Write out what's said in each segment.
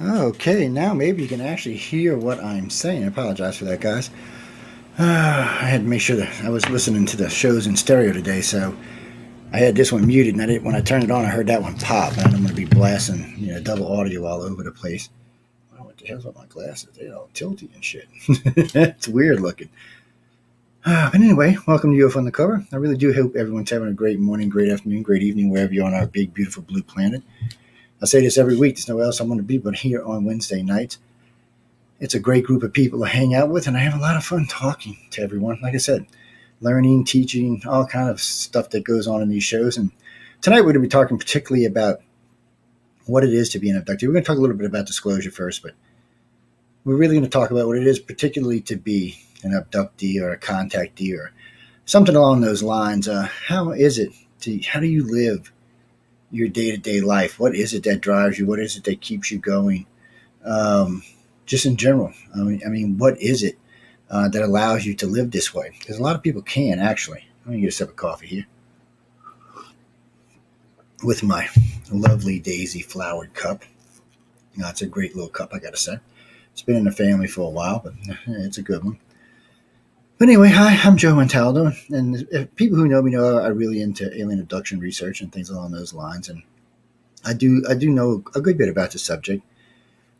Okay, now maybe you can actually hear what I'm saying. I apologize for that, guys. I had to make sure that I was listening to the shows in stereo today, so I had this one muted, and when I turned it on, I heard that one pop, and I'm going to be blasting, double audio all over the place. Oh, what the hell's with my glasses? They're all tilty and shit. It's weird looking. But anyway, welcome to UFO Undercover. I really do hope everyone's having a great morning, great afternoon, great evening, wherever you're on our big, beautiful blue planet. I say this every week. There's nowhere else I want to be but here on Wednesday nights. It's a great group of people to hang out with, and I have a lot of fun talking to everyone. Like I said, learning, teaching, all kind of stuff that goes on in these shows. And tonight we're going to be talking particularly about what it is to be an abductee. We're going to talk a little bit about disclosure first, but we're really going to talk about what it is particularly to be an abductee or a contactee or something along those lines. How is it how do you live your day-to-day life? What is it that drives you? What is it that keeps you going? Um, just in general. I mean, what is it that allows you to live this way? Because a lot of people can actually. Let me get a sip of coffee here with my lovely daisy flowered cup. It's a great little cup, I gotta say. It's been in the family for a while, but it's a good one. But anyway, hi, I'm Joe Montaldo, and if people who know me know I'm really into alien abduction research and things along those lines, and I do know a good bit about the subject.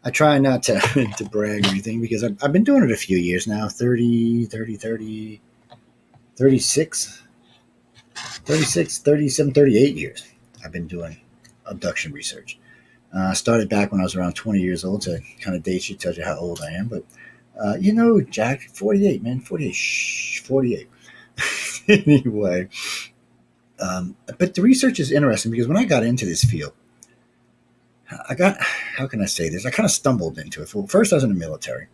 I try not to to brag or anything because I've been doing it a few years now 36, 36, 37, 38 years. I've been doing abduction research. I started back when I was around 20 years old, so it kind of dates you, tells you how old I am. But, Jack, 48, man, 48, 48. Anyway, but the research is interesting because when I got into this field, how can I say this? I kind of stumbled into it. Well, first, I was in the military.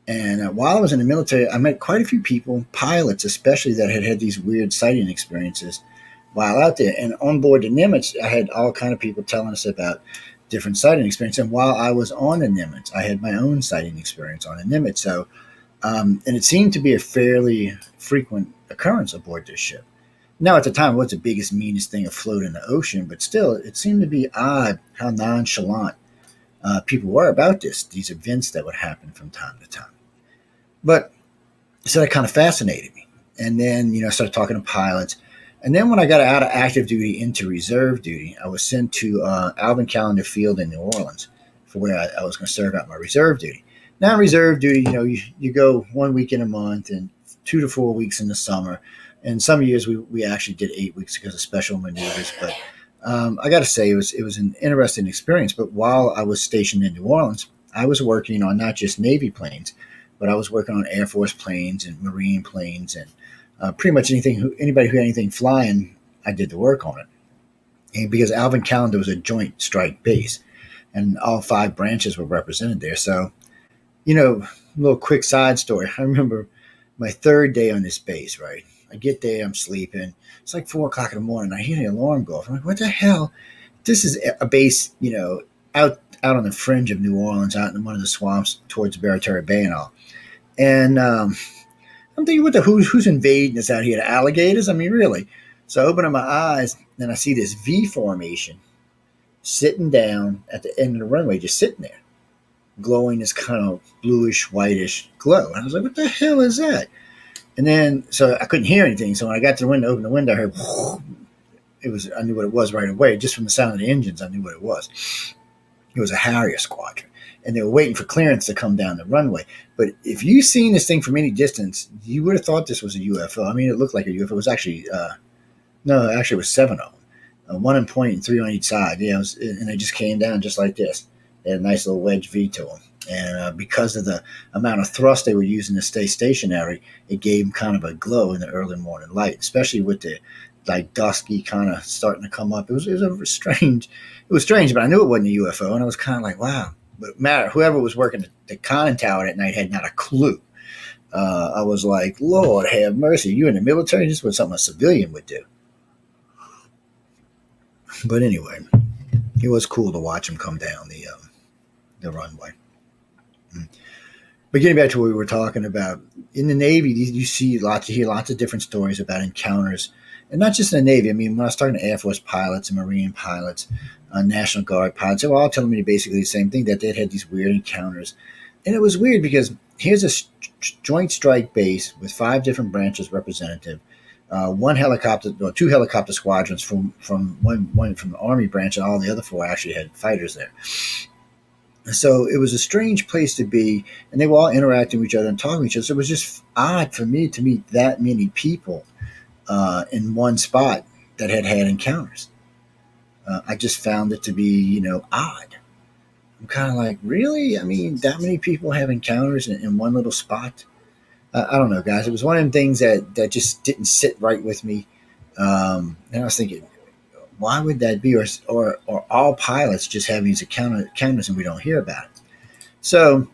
And while I was in the military, I met quite a few people, pilots especially, that had had these weird sighting experiences while out there. And on board the Nimitz, I had all kind of people telling us about different sighting experiences. And while I was on the Nimitz, I had my own sighting experience on the Nimitz. And it seemed to be a fairly frequent occurrence aboard this ship. Now, at the time, it was the biggest, meanest thing afloat in the ocean, but still, it seemed to be odd how nonchalant people were about these events that would happen from time to time. But so that kind of fascinated me. And then, I started talking to pilots. And then when I got out of active duty into reserve duty, I was sent to Alvin Callender Field in New Orleans for where I was going to serve out my reserve duty. Now, in reserve duty, you go 1 week in a month and 2 to 4 weeks in the summer. And some years we actually did 8 weeks because of special maneuvers. But I got to say, it was an interesting experience. But while I was stationed in New Orleans, I was working on not just Navy planes, but I was working on Air Force planes and Marine planes and pretty much anybody who had anything flying, I did the work on it. And because Alvin Callender was a joint strike base, and all five branches were represented there. So, a little quick side story. I remember my third day on this base, right? I get there, I'm sleeping. It's like 4 o'clock in the morning. I hear the alarm go off. I'm like, what the hell? This is a base, out on the fringe of New Orleans, out in one of the swamps towards Barataria Bay and all. And I'm thinking, who's invading us out here? The alligators? I mean, really? So I open up my eyes and I see this V formation sitting down at the end of the runway, just sitting there, glowing this kind of bluish, whitish glow. And I was like, what the hell is that? And then, so I couldn't hear anything. So when I got to the window, opened the window, I heard, I knew what it was right away. Just from the sound of the engines, I knew what it was. It was a Harrier squadron. And they were waiting for clearance to come down the runway. But if you seen this thing from any distance, you would have thought this was a UFO. I mean, it looked like a UFO. It was actually, no, actually it was seven of them. One in point and three on each side. Yeah, and they just came down just like this. They had a nice little wedge V to them. And because of the amount of thrust they were using to stay stationary, it gave them kind of a glow in the early morning light, especially with the like dusky kind of starting to come up. It was a strange. It was strange, but I knew it wasn't a UFO, and I was kind of like, wow. But whoever was working the conning tower that night had not a clue. I was like, Lord have mercy, you in the military? This was something a civilian would do. But anyway, it was cool to watch him come down the runway. But getting back to what we were talking about, in the Navy, you hear lots of different stories about encounters And not just in the Navy. I mean, when I was talking to Air Force pilots and Marine pilots, National Guard pilots, they were all telling me basically the same thing, that they'd had these weird encounters. And it was weird because here's a joint strike base with five different branches representative, one helicopter or two helicopter squadrons from one from the Army branch, and all the other four actually had fighters there. So it was a strange place to be, and they were all interacting with each other and talking to each other. So it was just odd for me to meet that many people in one spot that had encounters. I just found it to be, odd. I'm kind of like, really? I mean, that many people have encounters in one little spot? I don't know, guys. It was one of them things that just didn't sit right with me. And I was thinking, why would that be? Or all pilots just have these encounters and we don't hear about it? So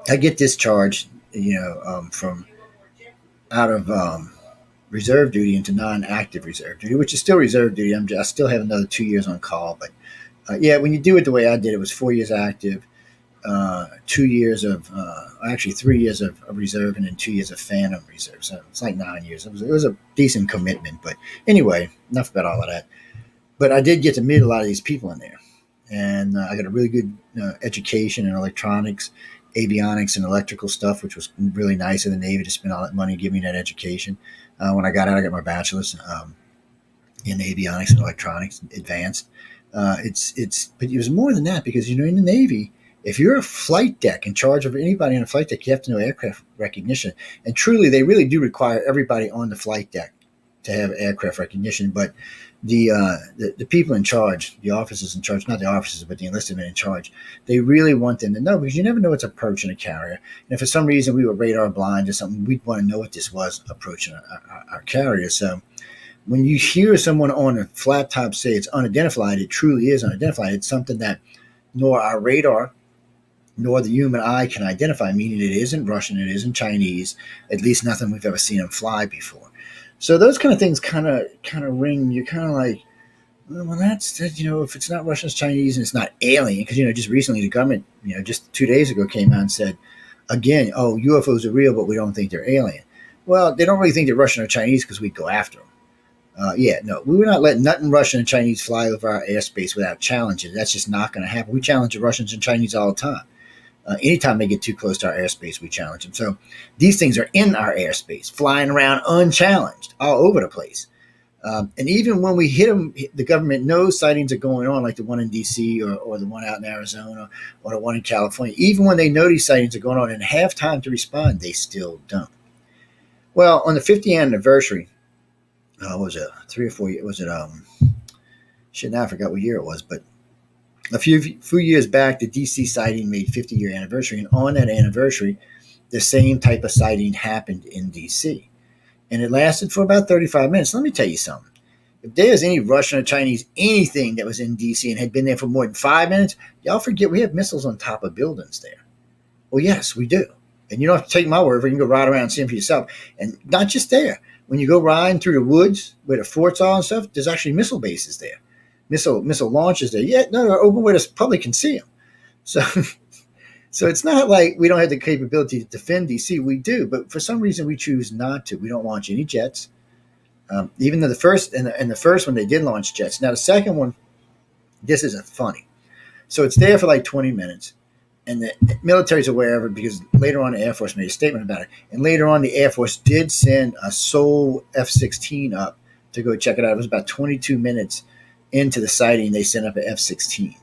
I get discharged, from out of reserve duty into non-active reserve duty, which is still reserve duty. I still have another 2 years on call, but yeah, when you do it the way I did, it was 4 years active, 2 years of actually 3 years of reserve, and then 2 years of phantom reserve. So it's like 9 years. It was a decent commitment, but anyway, enough about all of that. But I did get to meet a lot of these people in there, and I got a really good education in electronics, avionics, and electrical stuff, which was really nice of the Navy to spend all that money giving me that education. When I got out, I got my bachelor's in avionics and electronics, advanced. But it was more than that, because in the Navy, if you're a flight deck in charge of anybody on a flight deck, you have to know aircraft recognition, and truly, they really do require everybody on the flight deck to have aircraft recognition. But the people in charge, the officers in charge, not the officers, but the enlisted men in charge, they really want them to know, because you never know what's approaching a carrier. And if for some reason we were radar blind or something, we'd want to know what this was approaching our carrier. So when you hear someone on a flat top say it's unidentified, it truly is unidentified. It's something that nor our radar nor the human eye can identify, meaning it isn't Russian, it isn't Chinese, at least nothing we've ever seen them fly before. So those kind of things kind of ring. You're kind of like, well, that's if it's not Russian, it's Chinese, and it's not alien, because just recently the government, just 2 days ago, came out and said again, oh, UFOs are real, but we don't think they're alien. Well, they don't really think they're Russian or Chinese because we'd go after them. Yeah, no, we would not let nothing Russian and Chinese fly over our airspace without challenging. That's just not going to happen. We challenge the Russians and Chinese all the time. Anytime they get too close to our airspace, we challenge them. So these things are in our airspace, flying around unchallenged all over the place. And even when we hit them, the government knows sightings are going on, like the one in D.C. or the one out in Arizona or the one in California. Even when they know these sightings are going on and have time to respond, they still don't. Well, on the 50th anniversary, what was it, 3 or 4 years? Was it, shit, now I forgot what year it was, but a few years back, the DC sighting made 50-year anniversary, and on that anniversary, the same type of sighting happened in DC, and it lasted for about 35 minutes. Let me tell you something. If there's any Russian or Chinese anything that was in DC and had been there for more than 5 minutes, y'all forget we have missiles on top of buildings there. Well, yes, we do. And you don't have to take my word for it. You can go ride around and see them for yourself. And not just there. When you go riding through the woods where the forts are and stuff, there's actually missile bases there. Missile launches there. Yeah, no, they're open where the public can see them. So it's not like we don't have the capability to defend DC. We do, but for some reason we choose not to. We don't launch any jets. Even though the first one they did launch jets. Now the second one, this isn't funny. So it's there for like 20 minutes. And the military's aware of it because later on the Air Force made a statement about it. And later on the Air Force did send a sole F-16 up to go check it out. It was about 22 minutes into the sighting. They sent up an F-16.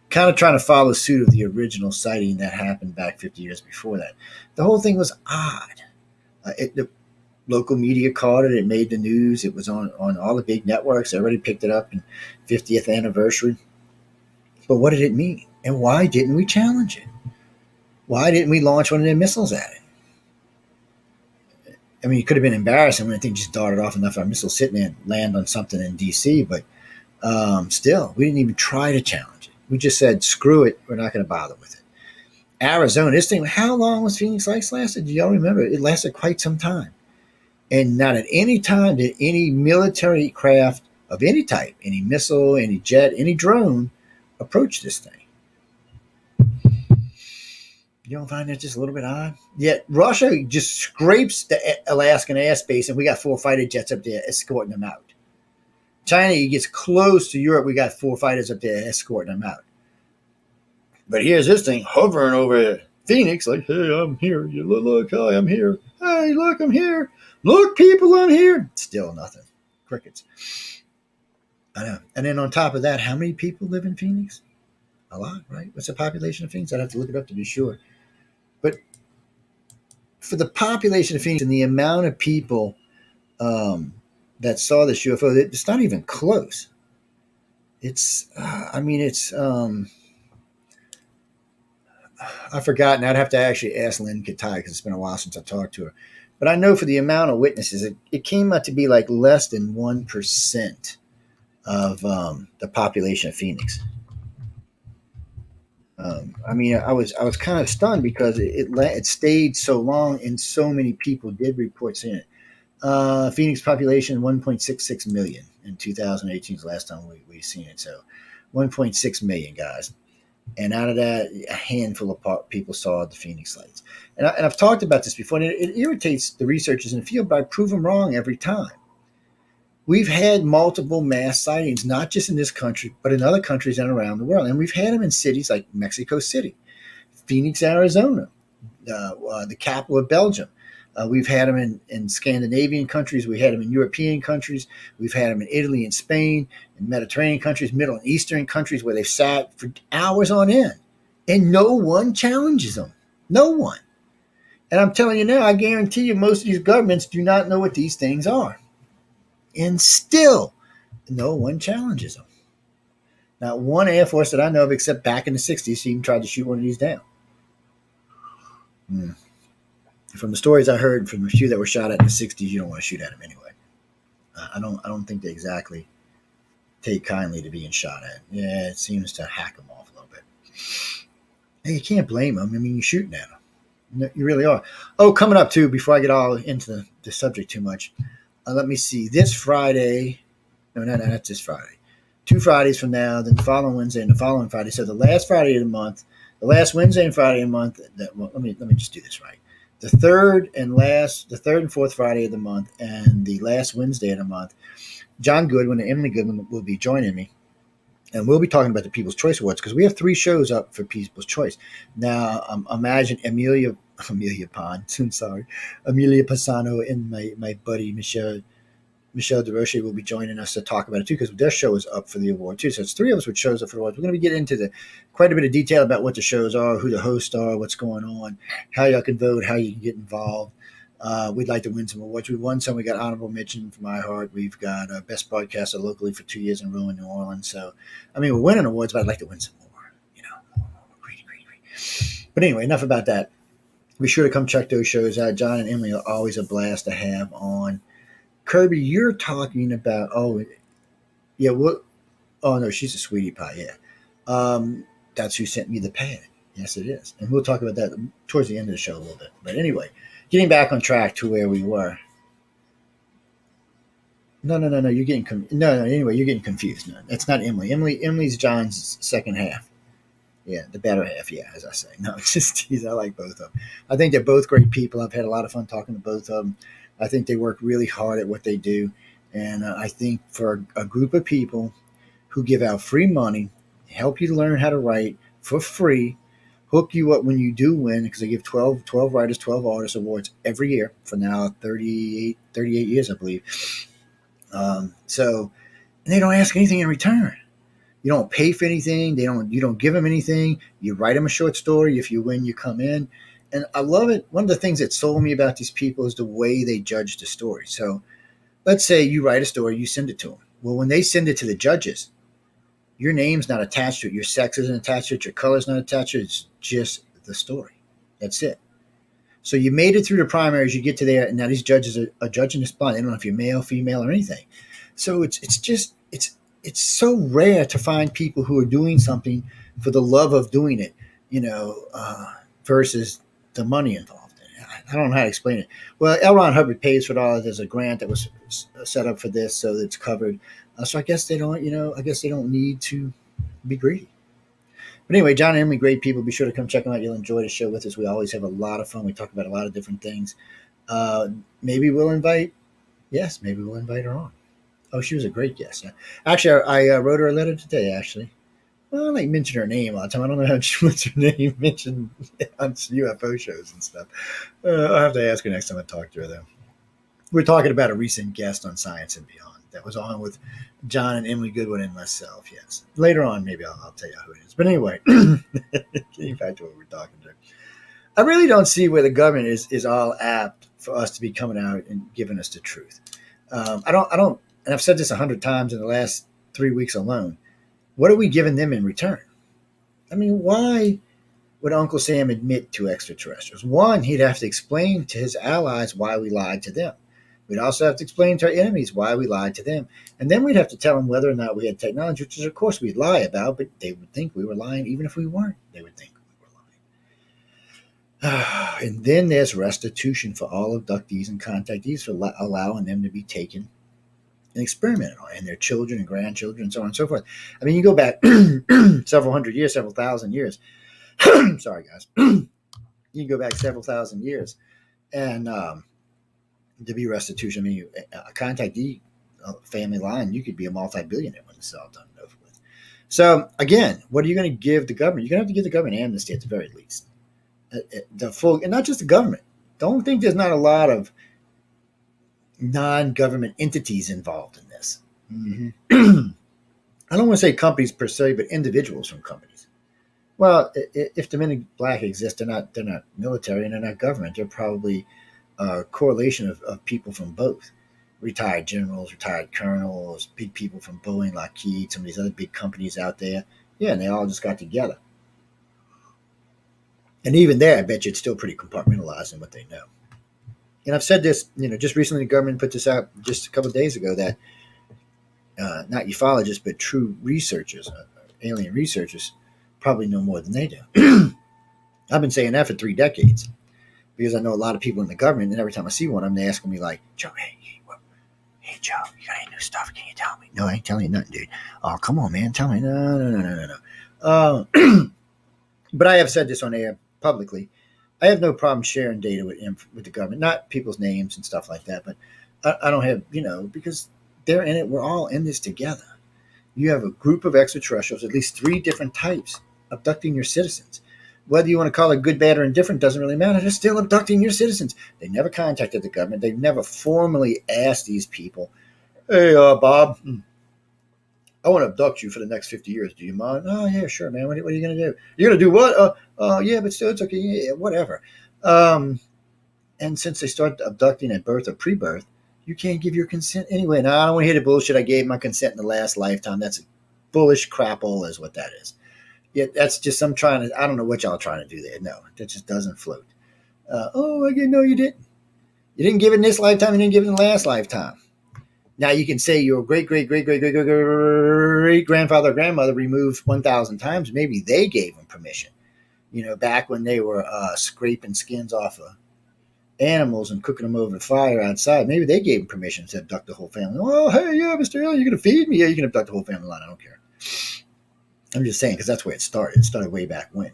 Kind of trying to follow suit of the original sighting that happened back 50 years before that. The whole thing was odd. The local media caught it. It made the news. It was on all the big networks. Everybody picked it up in 50th anniversary. But what did it mean? And why didn't we challenge it? Why didn't we launch one of their missiles at it? I mean, it could have been embarrassing when the thing just darted off enough of our missiles sitting there and land on something in D.C., but still, we didn't even try to challenge it. We just said, screw it, we're not going to bother with it. Arizona, this thing, how long was Phoenix Lights lasted? Do y'all remember? It lasted quite some time. And not at any time did any military craft of any type, any missile, any jet, any drone, approach this thing. You don't find that just a little bit odd? Yet Russia just scrapes the Alaskan airspace, and we got 4 fighter jets up there escorting them out. China, he gets close to Europe. We got 4 fighters up there escorting him out. But here's this thing hovering over Phoenix, like, hey, I'm here. You look, hi, I'm here. Hey, look, I'm here. Look, people, I'm here. Still nothing. Crickets. I know. And then on top of that, how many people live in Phoenix? A lot, right? What's the population of Phoenix? I'd have to look it up to be sure. But for the population of Phoenix and the amount of people that saw this UFO, it's not even close. I've forgotten. I'd have to actually ask Lynn Katai because it's been a while since I talked to her. But I know for the amount of witnesses, it came out to be like less than 1% of the population of Phoenix. I was kind of stunned because it stayed so long and so many people did report seeing it. Phoenix population 1.66 million in 2018 is the last time we seen it. So 1.6 million guys. And out of that, a handful of people saw the Phoenix lights. And I've talked about this before, and it irritates the researchers in the field, but I prove them wrong every time. We've had multiple mass sightings, not just in this country, but in other countries and around the world. And we've had them in cities like Mexico City, Phoenix, Arizona, the capital of Belgium. We've had them in Scandinavian countries. We had them in European countries. We've had them in Italy and Spain, in Mediterranean countries, Middle and Eastern countries where they've sat for hours on end. And no one challenges them. No one. And I'm telling you now, I guarantee you most of these governments do not know what these things are. And still, no one challenges them. Not one Air Force that I know of, except back in the 60s, even tried to shoot one of these down. From the stories I heard from a few that were shot at in the 60s, you don't want to shoot at them anyway. I don't think they exactly take kindly to being shot at. Yeah, it seems to hack them off a little bit. And you can't blame them. I mean, you're shooting at them. No, you really are. Oh, coming up too, before I get all into the subject too much, let me see. This Friday, no, not this Friday. 2 Fridays from now, then the following Wednesday and the following Friday. So the last Friday of the month, the last Wednesday and Friday of the month. Let me just do this right. The third and fourth Friday of the month, and the last Wednesday of the month, John Goodwin and Emily Goodwin will be joining me, and we'll be talking about the People's Choice Awards because we have 3 shows up for People's Choice. Now, imagine Amelia Pisano and my buddy Michelle DeRoche will be joining us to talk about it too, because their show is up for the award too. So it's 3 of us with shows up for the awards. We're going to be getting into quite a bit of detail about what the shows are, who the hosts are, what's going on, how y'all can vote, how you can get involved. We'd like to win some awards. We won some. We got honorable mention from iHeart. We've got best broadcaster locally for 2 years in a row in New Orleans. So, I mean, we're winning awards, but I'd like to win some more. Greedy. But anyway, enough about that. Be sure to come check those shows out. John and Emily are always a blast to have on. Kirby, you're talking about, oh no, she's a sweetie pie, yeah. That's who sent me the pad. Yes, it is. And we'll talk about that towards the end of the show a little bit. But anyway, getting back on track to where we were. No, you're getting anyway, you're getting confused. No, it's not Emily. Emily's John's second half. Yeah, the better half, yeah, as I say. No, it's just I like both of them. I think they're both great people. I've had a lot of fun talking to both of them. I think they work really hard at what they do. And I think for a group of people who give out free money, help you to learn how to write for free, hook you up when you do win, because they give 12 writers, 12 artists awards every year for now 38 years, I believe. So and they don't ask anything in return. You don't pay for anything. You don't give them anything. You write them a short story. If you win, you come in. And I love it. One of the things that sold me about these people is the way they judge the story. So let's say you write a story, you send it to them. Well, when they send it to the judges, your name's not attached to it. Your sex isn't attached to it. Your color's not attached to it. It's just the story. That's it. So you made it through the primaries. You get to there, and now these judges are judging this blind. They don't know if you're male, female, or anything. So it's so rare to find people who are doing something for the love of doing it, versus the money involved in it. I don't know how to explain it. Well, L. Ron Hubbard pays for it all. There's a grant that was set up for this, so it's covered. So I guess they don't, need to be greedy. But anyway, John and Emily, great people. Be sure to come check them out. You'll enjoy the show with us. We always have a lot of fun. We talk about a lot of different things. Maybe we'll invite her on. Oh, she was a great guest. Actually, I wrote her a letter today. Actually, well, I mention her name all the time. I don't know how she wants her name mentioned on UFO shows and stuff. I'll have to ask her next time I talk to her, though. We're talking about a recent guest on Science and Beyond that was on with John and Emily Goodwin and myself. Yes, later on, maybe I'll tell you who it is. But anyway, getting back to what we're talking to. I really don't see where the government is all apt for us to be coming out and giving us the truth. I don't, and I've said this 100 times in the last 3 weeks alone. What are we giving them in return? I mean, why would Uncle Sam admit to extraterrestrials? One, he'd have to explain to his allies why we lied to them. We'd also have to explain to our enemies why we lied to them. And then we'd have to tell them whether or not we had technology, which is, of course, we'd lie about, but they would think we were lying. Even if we weren't, they would think we were lying. And then there's restitution for all abductees and contactees for allowing them to be taken and experimented on, and their children and grandchildren, and so on and so forth. I mean, you go back several hundred years, several thousand years. Sorry, guys. You can go back several thousand years, and to be restitution. I mean, a contactee family line, you could be a multi-billionaire when it's all done and over with. So again, what are you going to give the government? You're going to have to give the government amnesty at the very least. The full, and not just the government. Don't think there's not a lot of non-government entities involved in this. Mm-hmm. I don't want to say companies per se, but individuals from companies. Well, if the Men in Black exist, they're not military and they're not government. They're probably a correlation of people from both. Retired generals, retired colonels, big people from Boeing, Lockheed, some of these other big companies out there. Yeah, and they all just got together. And even there, I bet you it's still pretty compartmentalized in what they know. And I've said this, just recently the government put this out just a couple of days ago that not ufologists, but true researchers, alien researchers, probably know more than they do. I've been saying that for 3 decades because I know a lot of people in the government, and every time I see one of them, they ask me like, Joe, hey, Joe, you got any new stuff? Can you tell me? No, I ain't telling you nothing, dude. Oh, come on, man, tell me. No. But I have said this on air publicly. I have no problem sharing data with the government, not people's names and stuff like that, but I don't have, because they're in it. We're all in this together. You have a group of extraterrestrials, at least 3 different types, abducting your citizens. Whether you want to call it good, bad, or indifferent doesn't really matter. They're still abducting your citizens. They never contacted the government. They've never formally asked these people, hey, Bob, I want to abduct you for the next 50 years. Do you mind? Oh, yeah, sure, man. What are you going to do? You're going to do what? Yeah, but still, it's okay. Yeah, whatever. And since they start abducting at birth or pre-birth, you can't give your consent anyway. Now, I don't want to hear the bullshit. I gave my consent in the last lifetime. That's bullish crapola is what that is. Yeah, that's just I don't know what y'all are trying to do there. No, that just doesn't float. No, you didn't. You didn't give it in this lifetime. You didn't give it in the last lifetime. Now you can say your great grandfather or grandmother removed 1,000 times. Maybe they gave them permission. Back when they were scraping skins off of animals and cooking them over the fire outside, maybe they gave them permission to abduct the whole family. Oh, hey, yeah, Mr. Hill, you're going to feed me? Yeah, you can abduct the whole family line. I don't care. I'm just saying because that's where it started. It started way back when.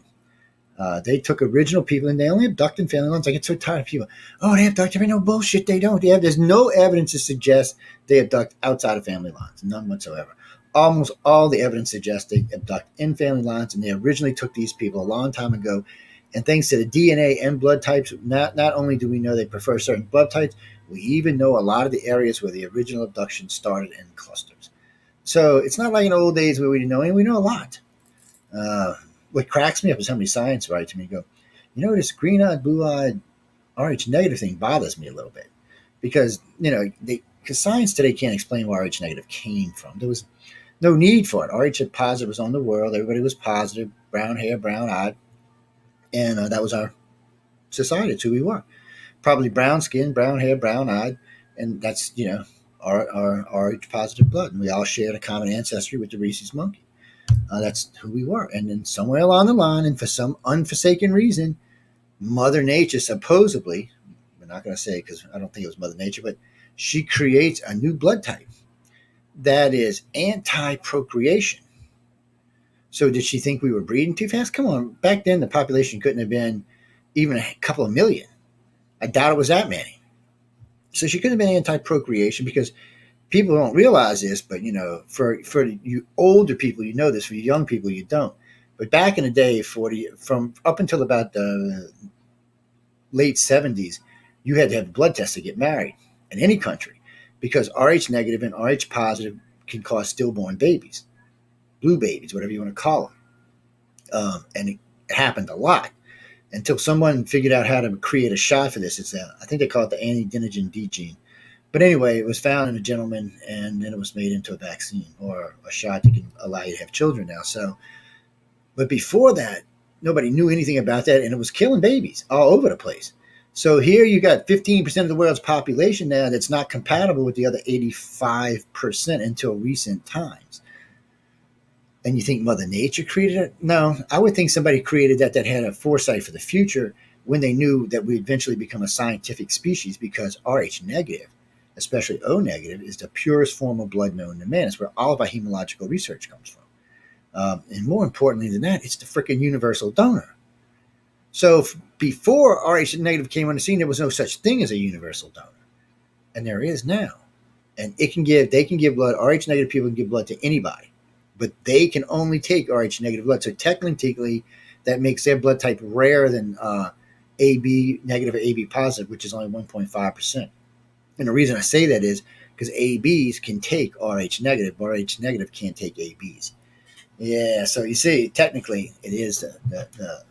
They took original people and they only abducted family lines. I get so tired of people. Oh, they abduct every no bullshit. They don't. There's no evidence to suggest they abduct outside of family lines. None whatsoever. Almost all the evidence suggests they abduct in family lines, and they originally took these people a long time ago. And thanks to the DNA and blood types, not only do we know they prefer certain blood types, we even know a lot of the areas where the original abduction started in clusters. So it's not like in old days where we didn't know, and we know a lot. What cracks me up is how many science write to me and go, this green-eyed, blue-eyed, RH negative thing bothers me a little bit because, because science today can't explain where RH negative came from. There was no need for it. RH positive was on the world. Everybody was positive, brown hair, brown-eyed, and that was our society. It's who we were. Probably brown skin, brown hair, brown-eyed, and that's, our RH positive blood. And we all shared a common ancestry with the rhesus monkey. That's who we were. And then somewhere along the line, and for some unforsaken reason, Mother Nature supposedly, we're not going to say because I don't think it was Mother Nature, but she creates a new blood type that is anti-procreation. So did she think we were breeding too fast? Come on. Back then, the population couldn't have been even a couple of million. I doubt it was that many. So she couldn't have been anti-procreation because People don't realize this, but for you older people, you know this. For you young people, you don't. But back in the day, from up until about the late 70s, you had to have a blood test to get married in any country because Rh negative and Rh positive can cause stillborn babies, blue babies, whatever you want to call them. And it happened a lot until someone figured out how to create a shot for this. I think they call it the anti-dinogen D gene. But anyway, it was found in a gentleman, and then it was made into a vaccine or a shot that can allow you to have children now. So, but before that, nobody knew anything about that, and it was killing babies all over the place. So here you got 15% of the world's population now that's not compatible with the other 85% until recent times. And you think Mother Nature created it? No, I would think somebody created that had a foresight for the future when they knew that we'd eventually become a scientific species because Rh negative, especially O negative, is the purest form of blood known to man. It's where all of our hematological research comes from. And more importantly than that, it's the freaking universal donor. So before Rh negative came on the scene, there was no such thing as a universal donor. And there is now. And they can give blood. Rh negative people can give blood to anybody, but they can only take Rh negative blood. So technically, that makes their blood type rarer than AB negative or AB positive, which is only 1.5%. And the reason I say that is because ABs can take Rh negative, but Rh negative can't take ABs. Yeah, so you see, technically, it is the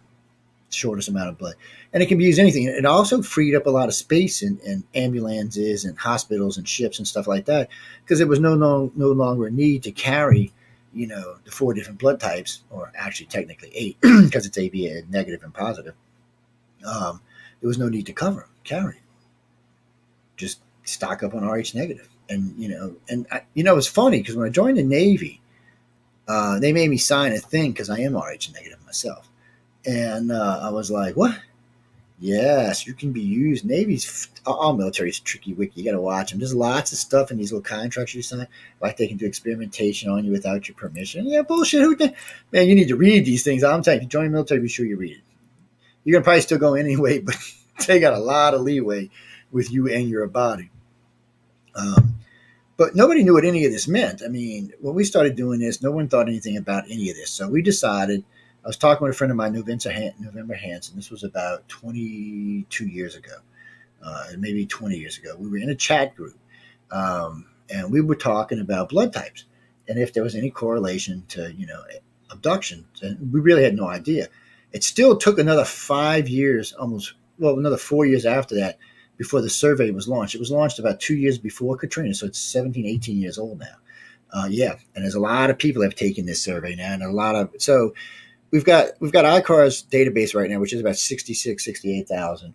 shortest amount of blood. And it can be used anything. It also freed up a lot of space in ambulances and hospitals and ships and stuff like that because there was no longer a need to carry, the 4 different blood types, or actually technically 8 because it's AB negative and positive. There was no need to carry it. Just stock up on Rh negative. And, it's funny because when I joined the Navy, they made me sign a thing because I am Rh negative myself. And I was like, what? Yes, you can be used. All military is tricky wiki. You got to watch them. There's lots of stuff in these little contracts you sign, like they can do experimentation on you without your permission. Yeah, bullshit. Man, you need to read these things. I'm telling you, if you join the military, be sure you read it. You're going to probably still go anyway, but they got a lot of leeway with you and your body. But nobody knew what any of this meant. I mean, when we started doing this, no one thought anything about any of this. So we decided. I was talking with a friend of mine, November Hansen. This was about 22 years ago, maybe 20 years ago. We were in a chat group, and we were talking about blood types and if there was any correlation to, abduction. And we really had no idea. It still took another 5 years, another 4 years after that, before the survey was launched. It was launched about 2 years before Katrina, so it's 17, 18 years old now. And there's a lot of people that have taken this survey now, and so we've got ICAR's database right now, which is about 68,000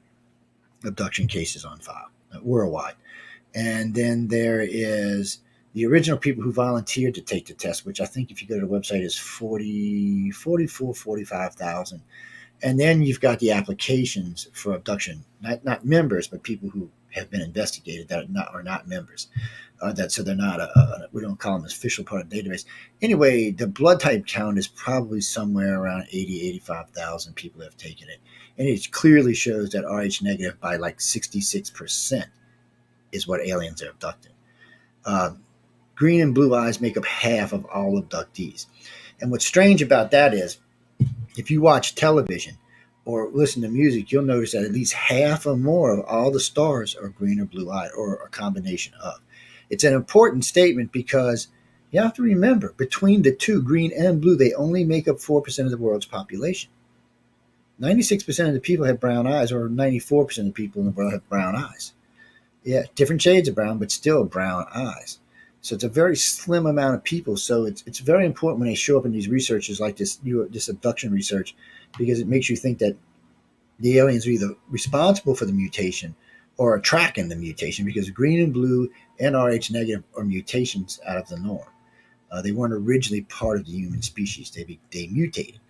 abduction cases on file worldwide. And then there is the original people who volunteered to take the test, which I think if you go to the website is 45,000. And then you've got the applications for abduction, not members, but people who have been investigated that are not members. So they're not we don't call them an official part of the database. Anyway, the blood type count is probably somewhere around 85,000 people have taken it. And it clearly shows that Rh negative by like 66% is what aliens are abducting. Green and blue eyes make up half of all abductees. And what's strange about that is if you watch television or listen to music, you'll notice that at least half or more of all the stars are green or blue eyed, or a combination of. It's an important statement because you have to remember, between the two, green and blue, they only make up 4% of the world's population. 96% of the people have brown eyes, or 94% of the people in the world have brown eyes. Yeah, different shades of brown, but still brown eyes. So it's a very slim amount of people. So it's very important when they show up in these researches like this abduction research, because it makes you think that the aliens are either responsible for the mutation or are tracking the mutation, because green and blue and Rh negative are mutations out of the norm. They weren't originally part of the human species. They mutated.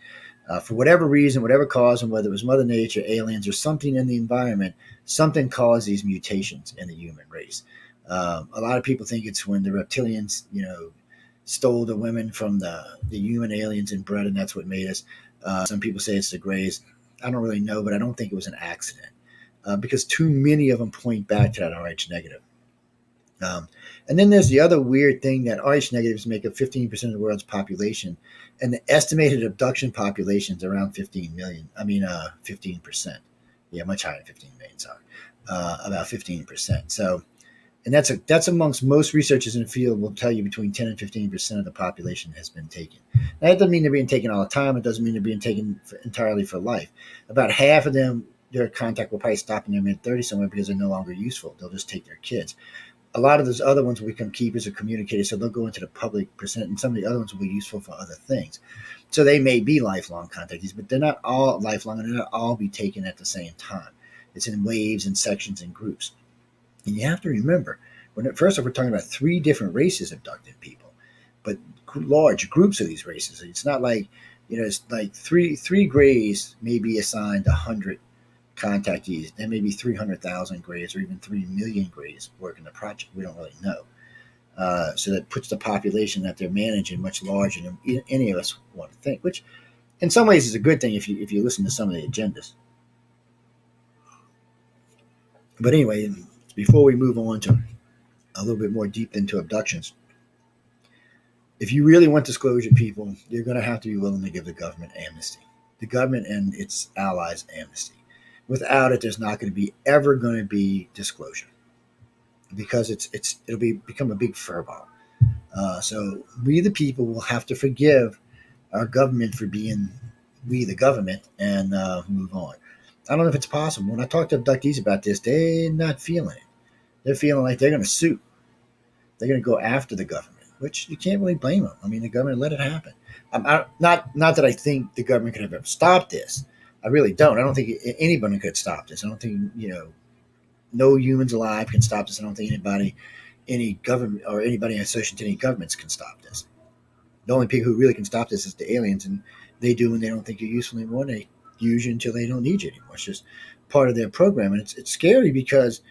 For whatever reason, whatever caused them, whether it was Mother Nature, aliens, or something in the environment, something caused these mutations in the human race. A lot of people think it's when the reptilians, stole the women from the human aliens and bred, and that's what made us. Some people say it's the Greys. I don't really know, but I don't think it was an accident, because too many of them point back to that Rh negative. Um, and then there's the other weird thing that Rh negatives make up 15% of the world's population, and the estimated abduction population is around 15 million. 15%. Yeah, much higher than 15 million. Sorry, about 15%. So, and that's amongst most researchers in the field will tell you between 10 and 15% of the population has been taken. Now, that doesn't mean they're being taken all the time. It doesn't mean they're being taken entirely for life. About half of them, their contact will probably stop in their mid 30s somewhere because they're no longer useful. They'll just take their kids. A lot of those other ones will become keepers or communicators, so they'll go into the public percent, and some of the other ones will be useful for other things. So they may be lifelong contactees, but they're not all lifelong, and they're not all be taken at the same time. It's in waves and sections and groups. And you have to remember, first off, we're talking about three different races abducted people, but large groups of these races. It's not like, it's like three grays may be assigned 100 contactees. There may be 300,000 grays or even 3 million grays working the project. We don't really know. So that puts the population that they're managing much larger than any of us want to think, which in some ways is a good thing if you listen to some of the agendas. But anyway, before we move on to a little bit more deep into abductions, if you really want disclosure, people, you're going to have to be willing to give the government amnesty. The government and its allies amnesty. Without it, there's not going to be ever going to be disclosure because it'll become a big furball. So we, the people, will have to forgive our government for being we, the government, and move on. I don't know if it's possible. When I talk to abductees about this, they're not feeling it. They're feeling like they're going to sue. They're going to go after the government, which you can't really blame them. I mean, the government let it happen. Not that I think the government could have ever stopped this. I really don't. I don't think anybody could stop this. I don't think, no humans alive can stop this. I don't think any government or anybody associated to any governments can stop this. The only people who really can stop this is the aliens, and they do when they don't think you're useful anymore. They use you until they don't need you anymore. It's just part of their program, and it's scary because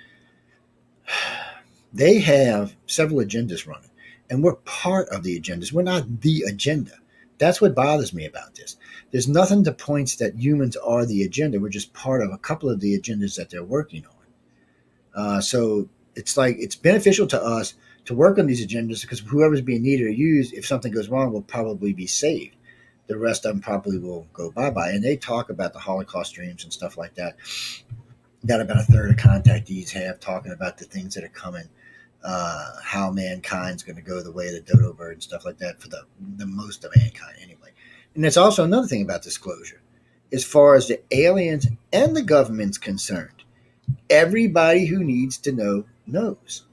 they have several agendas running, and we're part of the agendas. We're not the agenda. That's what bothers me about this. There's nothing that points that humans are the agenda. We're just part of a couple of the agendas that they're working on. So it's like it's beneficial to us to work on these agendas because whoever's being needed or used, if something goes wrong, will probably be saved. The rest of them probably will go bye-bye. And they talk about the Holocaust dreams and stuff like that. Got about a third of contactees have talking about the things that are coming, how mankind's going to go the way of the dodo bird and stuff like that for the most of mankind anyway. And there's also another thing about disclosure. As far as the aliens and the government's concerned, everybody who needs to know knows.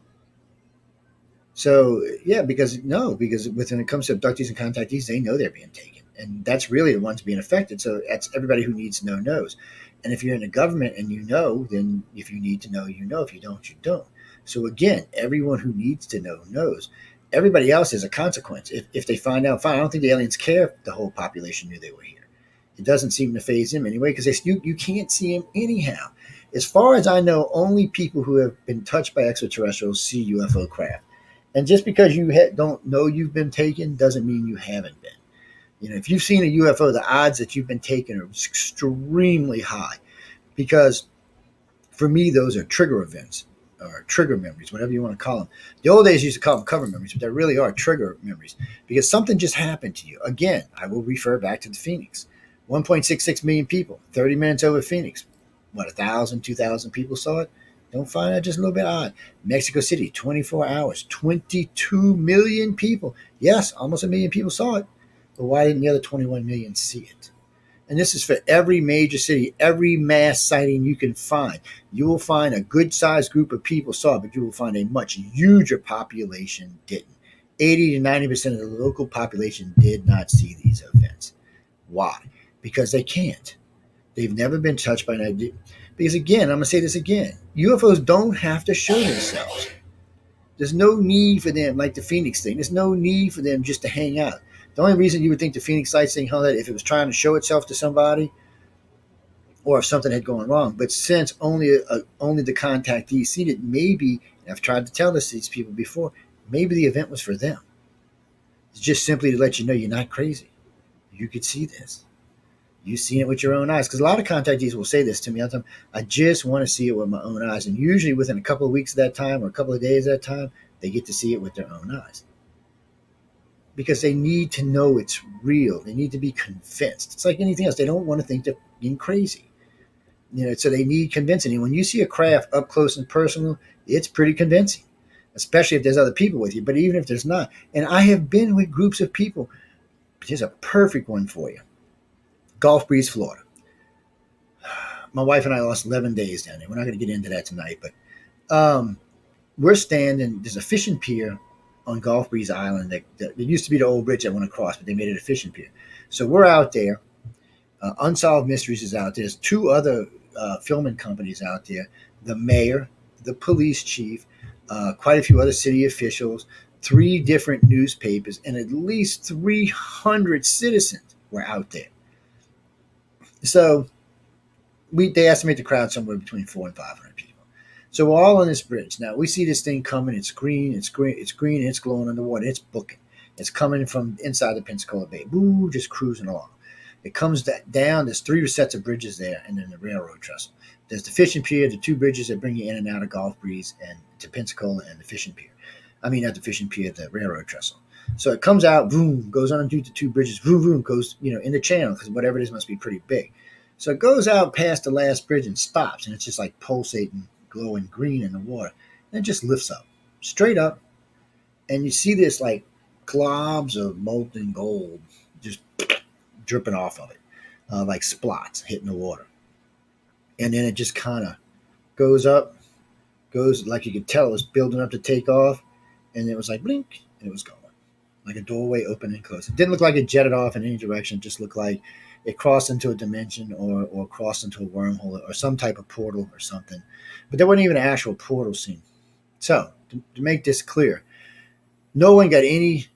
So yeah, because when it comes to abductees and contactees, they know they're being taken, and that's really the ones being affected. So that's everybody who needs to know knows. And if you're in the government and you know, then if you need to know, you know. If you don't, you don't. So again, everyone who needs to know knows. Everybody else is a consequence. If they find out, fine. I don't think the aliens care if the whole population knew they were here. It doesn't seem to phase them anyway because you can't see them anyhow. As far as I know, only people who have been touched by extraterrestrials see UFO craft. And just because you don't know you've been taken doesn't mean you haven't been. If you've seen a UFO, the odds that you've been taken are extremely high because for me, those are trigger events or trigger memories, whatever you want to call them. The old days used to call them cover memories, but they really are trigger memories because something just happened to you. Again, I will refer back to the Phoenix. 1.66 million people, 30 minutes over Phoenix. What, 1,000, 2,000 people saw it? Don't find that just a little bit odd. Mexico City, 24 hours, 22 million people. Yes, almost a million people saw it. But why didn't the other 21 million see it? And this is for every major city, every mass sighting you can find. You will find a good-sized group of people saw it, but you will find a much huger population didn't. 80 to 90% of the local population did not see these events. Why? Because they can't. They've never been touched by an idea. Because again, I'm going to say this again. UFOs don't have to show themselves. There's no need for them, like the Phoenix thing. There's no need for them just to hang out. The only reason you would think the Phoenix Lights thing held that if it was trying to show itself to somebody or if something had gone wrong. But since only the contactees seen it, maybe, and I've tried to tell this to these people before, maybe the event was for them. It's just simply to let you know you're not crazy. You could see this. You've seen it with your own eyes. Because a lot of contactees will say this to me all the time. I just want to see it with my own eyes. And usually within a couple of weeks of that time or a couple of days of that time, They get to see it with their own eyes because they need to know it's real. They need to be convinced. It's like anything else. They don't want to think they're being crazy. So they need convincing. And when you see a craft up close and personal, it's pretty convincing, especially if there's other people with you. But even if there's not, and I have been with groups of people. Here's a perfect one for you. Gulf Breeze, Florida. My wife and I lost 11 days down there. We're not going to get into that tonight, but we're standing. There's a fishing pier on Gulf Breeze Island. That used to be the old bridge that went across, but they made it a fishing pier. So we're out there. Unsolved Mysteries is out there. There's two other filming companies out there. The mayor, the police chief, quite a few other city officials, 3 different newspapers, and at least 300 citizens were out there. So they estimate the crowd somewhere between 400 and 500 people. So we're all on this bridge. Now we see this thing coming. It's green. It's green. It's green. It's glowing underwater. It's booking. It's coming from inside the Pensacola Bay. Woo, just cruising along. It comes down. There's 3 sets of bridges there, and then the railroad trestle. There's the fishing pier, the 2 bridges that bring you in and out of Gulf Breeze and to Pensacola, and the fishing pier. I mean, not the fishing pier, the railroad trestle. So it comes out, boom, goes underneath the 2 bridges, boom, boom, goes in the channel because whatever it is must be pretty big. So it goes out past the last bridge and stops, and it's just like pulsating, glowing green in the water. And it just lifts up, straight up, and you see this like globs of molten gold just dripping off of it, like splots hitting the water. And then it just kind of goes up, goes like you could tell it was building up to take off, and it was like blink, and it was gone. Like a doorway open and closed. It didn't look like it jetted off in any direction. It just looked like it crossed into a dimension or crossed into a wormhole or some type of portal or something. But there wasn't even an actual portal scene. So, to make this clear, no one got any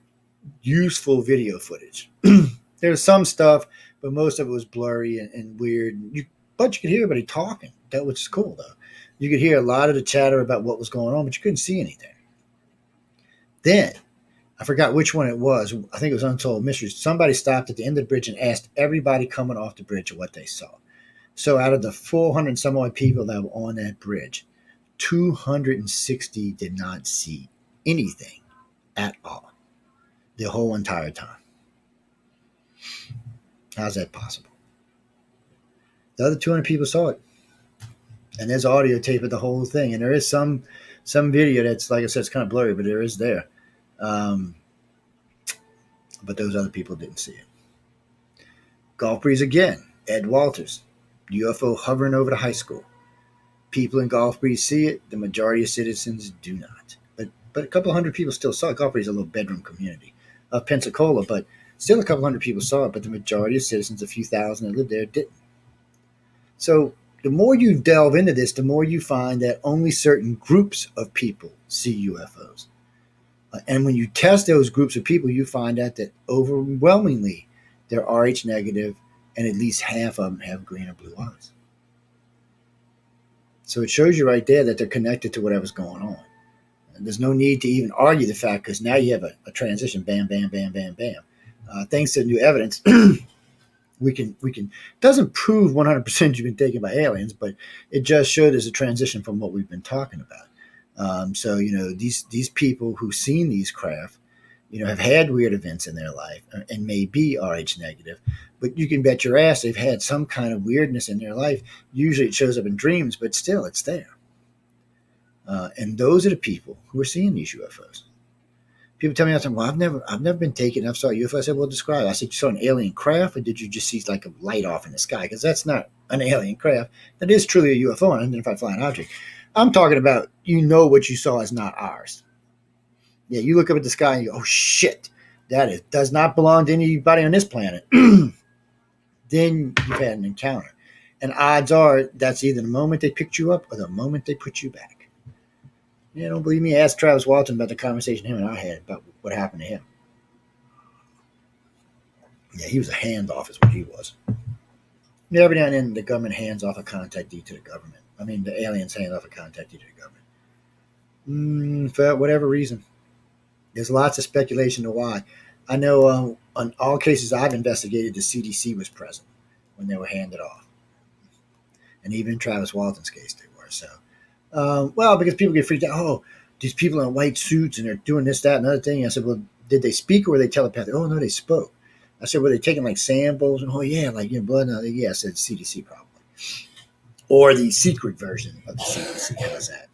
useful video footage. There was some stuff, but most of it was blurry and weird. But you could hear everybody talking, which is cool, though. You could hear a lot of the chatter about what was going on, but you couldn't see anything. Then, I forgot which one it was. I think it was Untold Mysteries. Somebody stopped at the end of the bridge and asked everybody coming off the bridge what they saw. So out of the 400 and some odd people that were on that bridge, 260 did not see anything at all the whole entire time. How's that possible? The other 200 people saw it. And there's audio tape of the whole thing. And there is some video that's, like I said, it's kind of blurry, but there is there. But those other people didn't see it. Gulf Breeze again. Ed Walters. UFO hovering over the high school. People in Gulf Breeze see it. The majority of citizens do not. But a couple hundred people still saw it. Gulf Breeze is a little bedroom community of Pensacola, but still a couple hundred people saw it. But the majority of citizens, a few thousand that lived there, didn't. So the more you delve into this, the more you find that only certain groups of people see UFOs. And when you test those groups of people, you find out that overwhelmingly they're Rh negative, and at least half of them have green or blue eyes. So it shows you right there that they're connected to whatever's going on. And there's no need to even argue the fact because now you have a transition, bam, bam, bam, bam, bam. Thanks to new evidence, we can doesn't prove 100% you've been taken by aliens, but it just showed as a transition from what we've been talking about. So these people who've seen these craft, have had weird events in their life and may be Rh negative, but you can bet your ass they've had some kind of weirdness in their life. Usually it shows up in dreams, but still it's there. And those are the people who are seeing these UFOs. People tell me all the time, well, I've never been taken. I've saw a UFO. I said, well, describe. I said, you saw an alien craft, or did you just see like a light off in the sky? Because that's not an alien craft. That is truly a UFO, an unidentified flying object. I'm talking about, what you saw is not ours. Yeah, you look up at the sky and you go, oh shit, does not belong to anybody on this planet. Then you've had an encounter. And odds are that's either the moment they picked you up or the moment they put you back. Don't believe me? Ask Travis Walton about the conversation him and I had about what happened to him. Yeah, he was a handoff is what he was. Every now and then the government hands off a contactee to the government. I mean, the aliens hand off a contactee to the government. For whatever reason. There's lots of speculation to why. I know on all cases I've investigated, the CDC was present when they were handed off. And even in Travis Walton's case, they were. So, because people get freaked out. Oh, these people in white suits and they're doing this, that, and other thing. I said, well, did they speak or were they telepathic? Oh, no, they spoke. I said, were they taking like samples? And, oh, yeah, like, blood. No, yeah, I said CDC probably. Or the secret version of the CDC. How's that?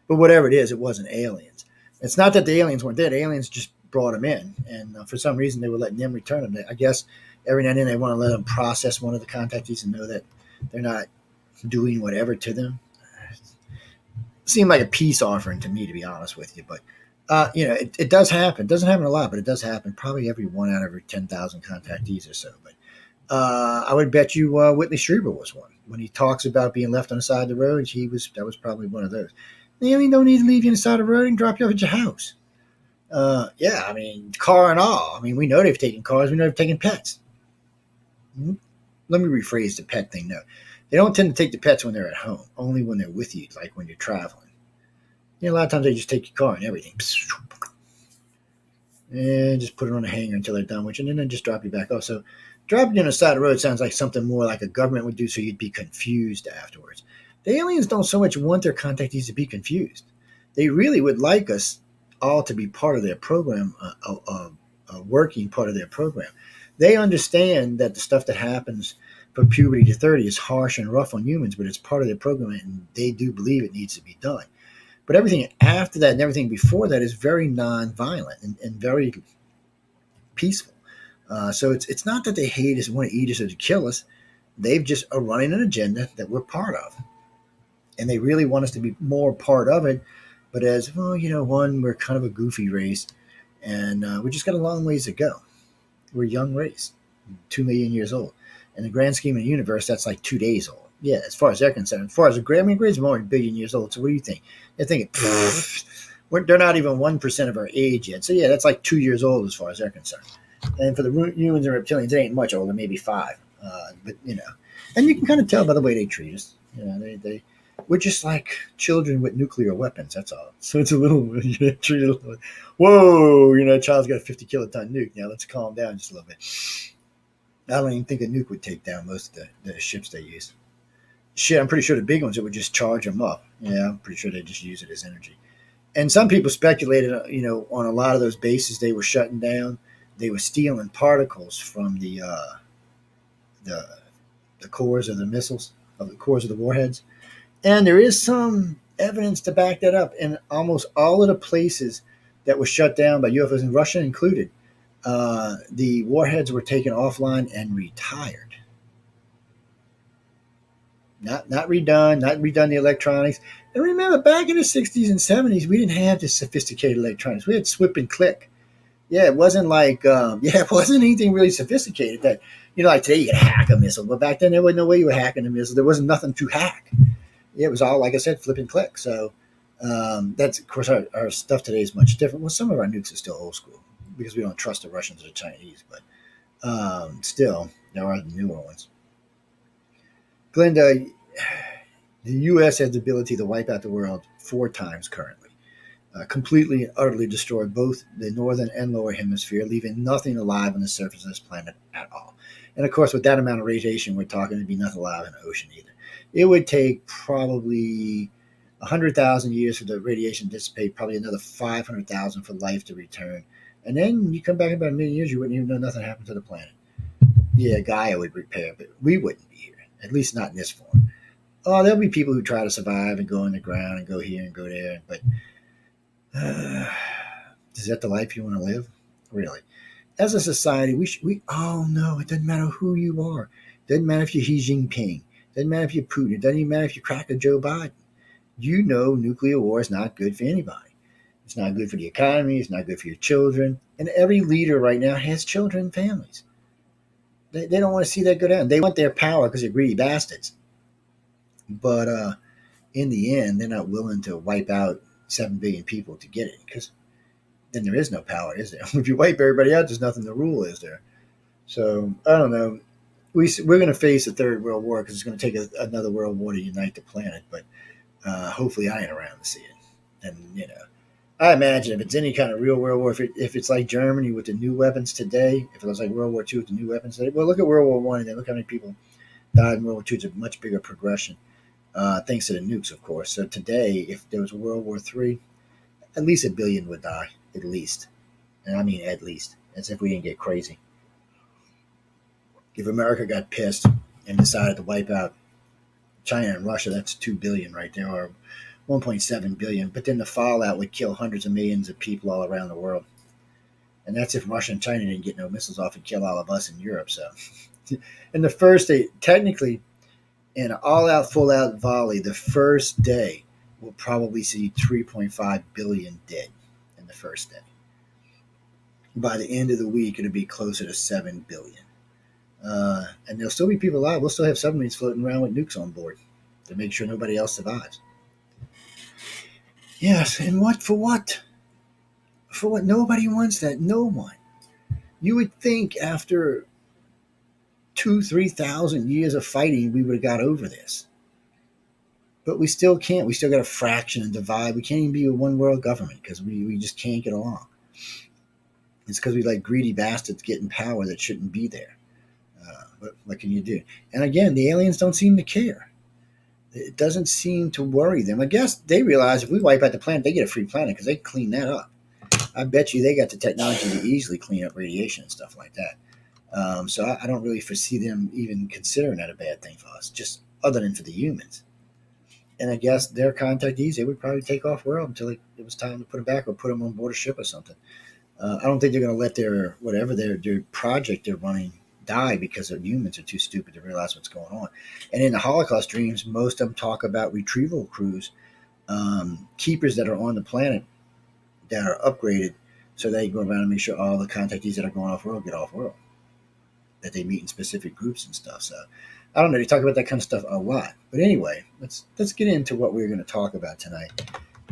But whatever it is, it wasn't aliens. It's not that the aliens weren't there. The aliens just brought them in. And for some reason, they were letting them return them. I guess every now and then they want to let them process one of the contactees and know that they're not doing whatever to them. It seemed like a peace offering to me, to be honest with you. But, it does happen. It doesn't happen a lot, but it does happen. Probably every 1 out of every 10,000 contactees or so. But I would bet you Whitley Strieber was one. When he talks about being left on the side of the road, that was probably one of those. The alien don't need to leave you on the side of the road and drop you off at your house. Yeah, I mean, car and all. I mean, we know they've taken cars. We know they've taken pets. Let me rephrase the pet thing. No, they don't tend to take the pets when they're at home. Only when they're with you, like when you're traveling. A lot of times they just take your car and everything. And just put it on a hanger until they're done with you, and then just drop you back off. So dropping you on the side of the road sounds like something more like a government would do, so you'd be confused afterwards. The aliens don't so much want their contactees to be confused. They really would like us all to be part of their program, a working part of their program. They understand that the stuff that happens from puberty to 30 is harsh and rough on humans, but it's part of their program, and they do believe it needs to be done. But everything after that and everything before that is very nonviolent and very peaceful. So it's not that they hate us and want to eat us or to kill us. They've just are running an agenda that we're part of. And they really want us to be more part of it. But as, well, one, we're kind of a goofy race. And we just got a long ways to go. We're a young race, 2 million years old. In the grand scheme of the universe, that's like 2 days old. Yeah, as far as they're concerned. As far as the Grammy Grids, more than a billion years old. So what do you think? They're thinking, they're not even 1% of our age yet. So yeah, that's like 2 years old as far as they're concerned. And for the humans and reptilians, it ain't much older, maybe 5. But and you can kind of tell by the way they treat us. We're just like children with nuclear weapons. That's all. So it's a little treated a little. Whoa, a child's got a 50 kiloton nuke. Now let's calm down just a little bit. I don't even think a nuke would take down most of the ships they use. Shit, I'm pretty sure the big ones, it would just charge them up. Yeah, I'm pretty sure they just use it as energy. And some people speculated, on a lot of those bases they were shutting down, they were stealing particles from the cores of the missiles, of the cores of the warheads. And there is some evidence to back that up. In almost all of the places that were shut down by UFOs, and Russia included, the warheads were taken offline and retired. Not redone the electronics. And remember, back in the 60s and 70s, we didn't have this sophisticated electronics. We had swip and click. Yeah, it wasn't like, it wasn't anything really sophisticated that, like today you can hack a missile. But back then there wasn't no way you were hacking a missile. There wasn't nothing to hack. Yeah, it was all, like I said, flip and click. So that's, of course, our stuff today is much different. Well, some of our nukes are still old school because we don't trust the Russians or the Chinese. But still, there are the newer ones. Glenda, the U.S. has the ability to wipe out the world 4 times currently. Completely and utterly destroy both the northern and lower hemisphere, leaving nothing alive on the surface of this planet at all. And of course, with that amount of radiation we're talking, there'd be nothing alive in the ocean either. It would take probably 100,000 years for the radiation to dissipate, probably another 500,000 for life to return. And then you come back in about 1 million years, you wouldn't even know nothing happened to the planet. Yeah, Gaia would repair, but we wouldn't be here, at least not in this form. Oh, there'll be people who try to survive and go underground and go here and go there, but is that the life you want to live? Really? As a society, we all know it doesn't matter who you are. It doesn't matter if you're Xi Jinping. It doesn't matter if you're Putin. It doesn't even matter if you crack a Joe Biden. You know nuclear war is not good for anybody. It's not good for the economy. It's not good for your children. And every leader right now has children and families. They don't want to see that go down. They want their power because they're greedy bastards. But in the end, they're not willing to wipe out 7 billion people to get it, because then there is no power, is there? If you wipe everybody out, there's nothing to rule, is there? So I don't know. We're going to face a 3rd world war because it's going to take another world war to unite the planet. But hopefully I ain't around to see it. And, I imagine if it's any kind of real world war, if it's like Germany with the new weapons today, if it was like World War II with the new weapons today, well, look at World War I and then look how many people died in World War II. It's a much bigger progression. thanks to the nukes, of course. So today, if there was a World War III, at least a billion would die, at least. And I mean at least, as if we didn't get crazy. If America got pissed and decided to wipe out China and Russia, that's 2 billion right there, or 1.7 billion. But then the fallout would kill hundreds of millions of people all around the world. And that's if Russia and China didn't get no missiles off and kill all of us in Europe. So, in the first day, technically, in an all-out, full-out volley, the first day we'll probably see 3.5 billion dead in the first day. By the end of the week, it'll be closer to 7 billion. And there'll still be people alive. We'll still have submarines floating around with nukes on board to make sure nobody else survives. Yes, and what for what? For what? Nobody wants that. No one. You would think after 3,000 years of fighting, we would have got over this. But we still can't. We still got a fraction and divide. We can't even be a one world government because we just can't get along. It's because we like greedy bastards getting power that shouldn't be there. But what can you do? And again, the aliens don't seem to care. It doesn't seem to worry them. I guess they realize if we wipe out the planet, they get a free planet because they can clean that up. I bet you they got the technology to easily clean up radiation and stuff like that. So I don't really foresee them even considering that a bad thing for us, just other than for the humans. And I guess their contactees, they would probably take off world until it was time to put them back or put them on board a ship or something. I don't think they're going to let their whatever their project they're running die because the humans are too stupid to realize what's going on. And in the Holocaust dreams, most of them talk about retrieval crews, keepers that are on the planet that are upgraded so they go around and make sure all the contactees that are going off world get off world, that they meet in specific groups and stuff. So I don't know. They talk about that kind of stuff a lot. But anyway, let's get into what we're going to talk about tonight.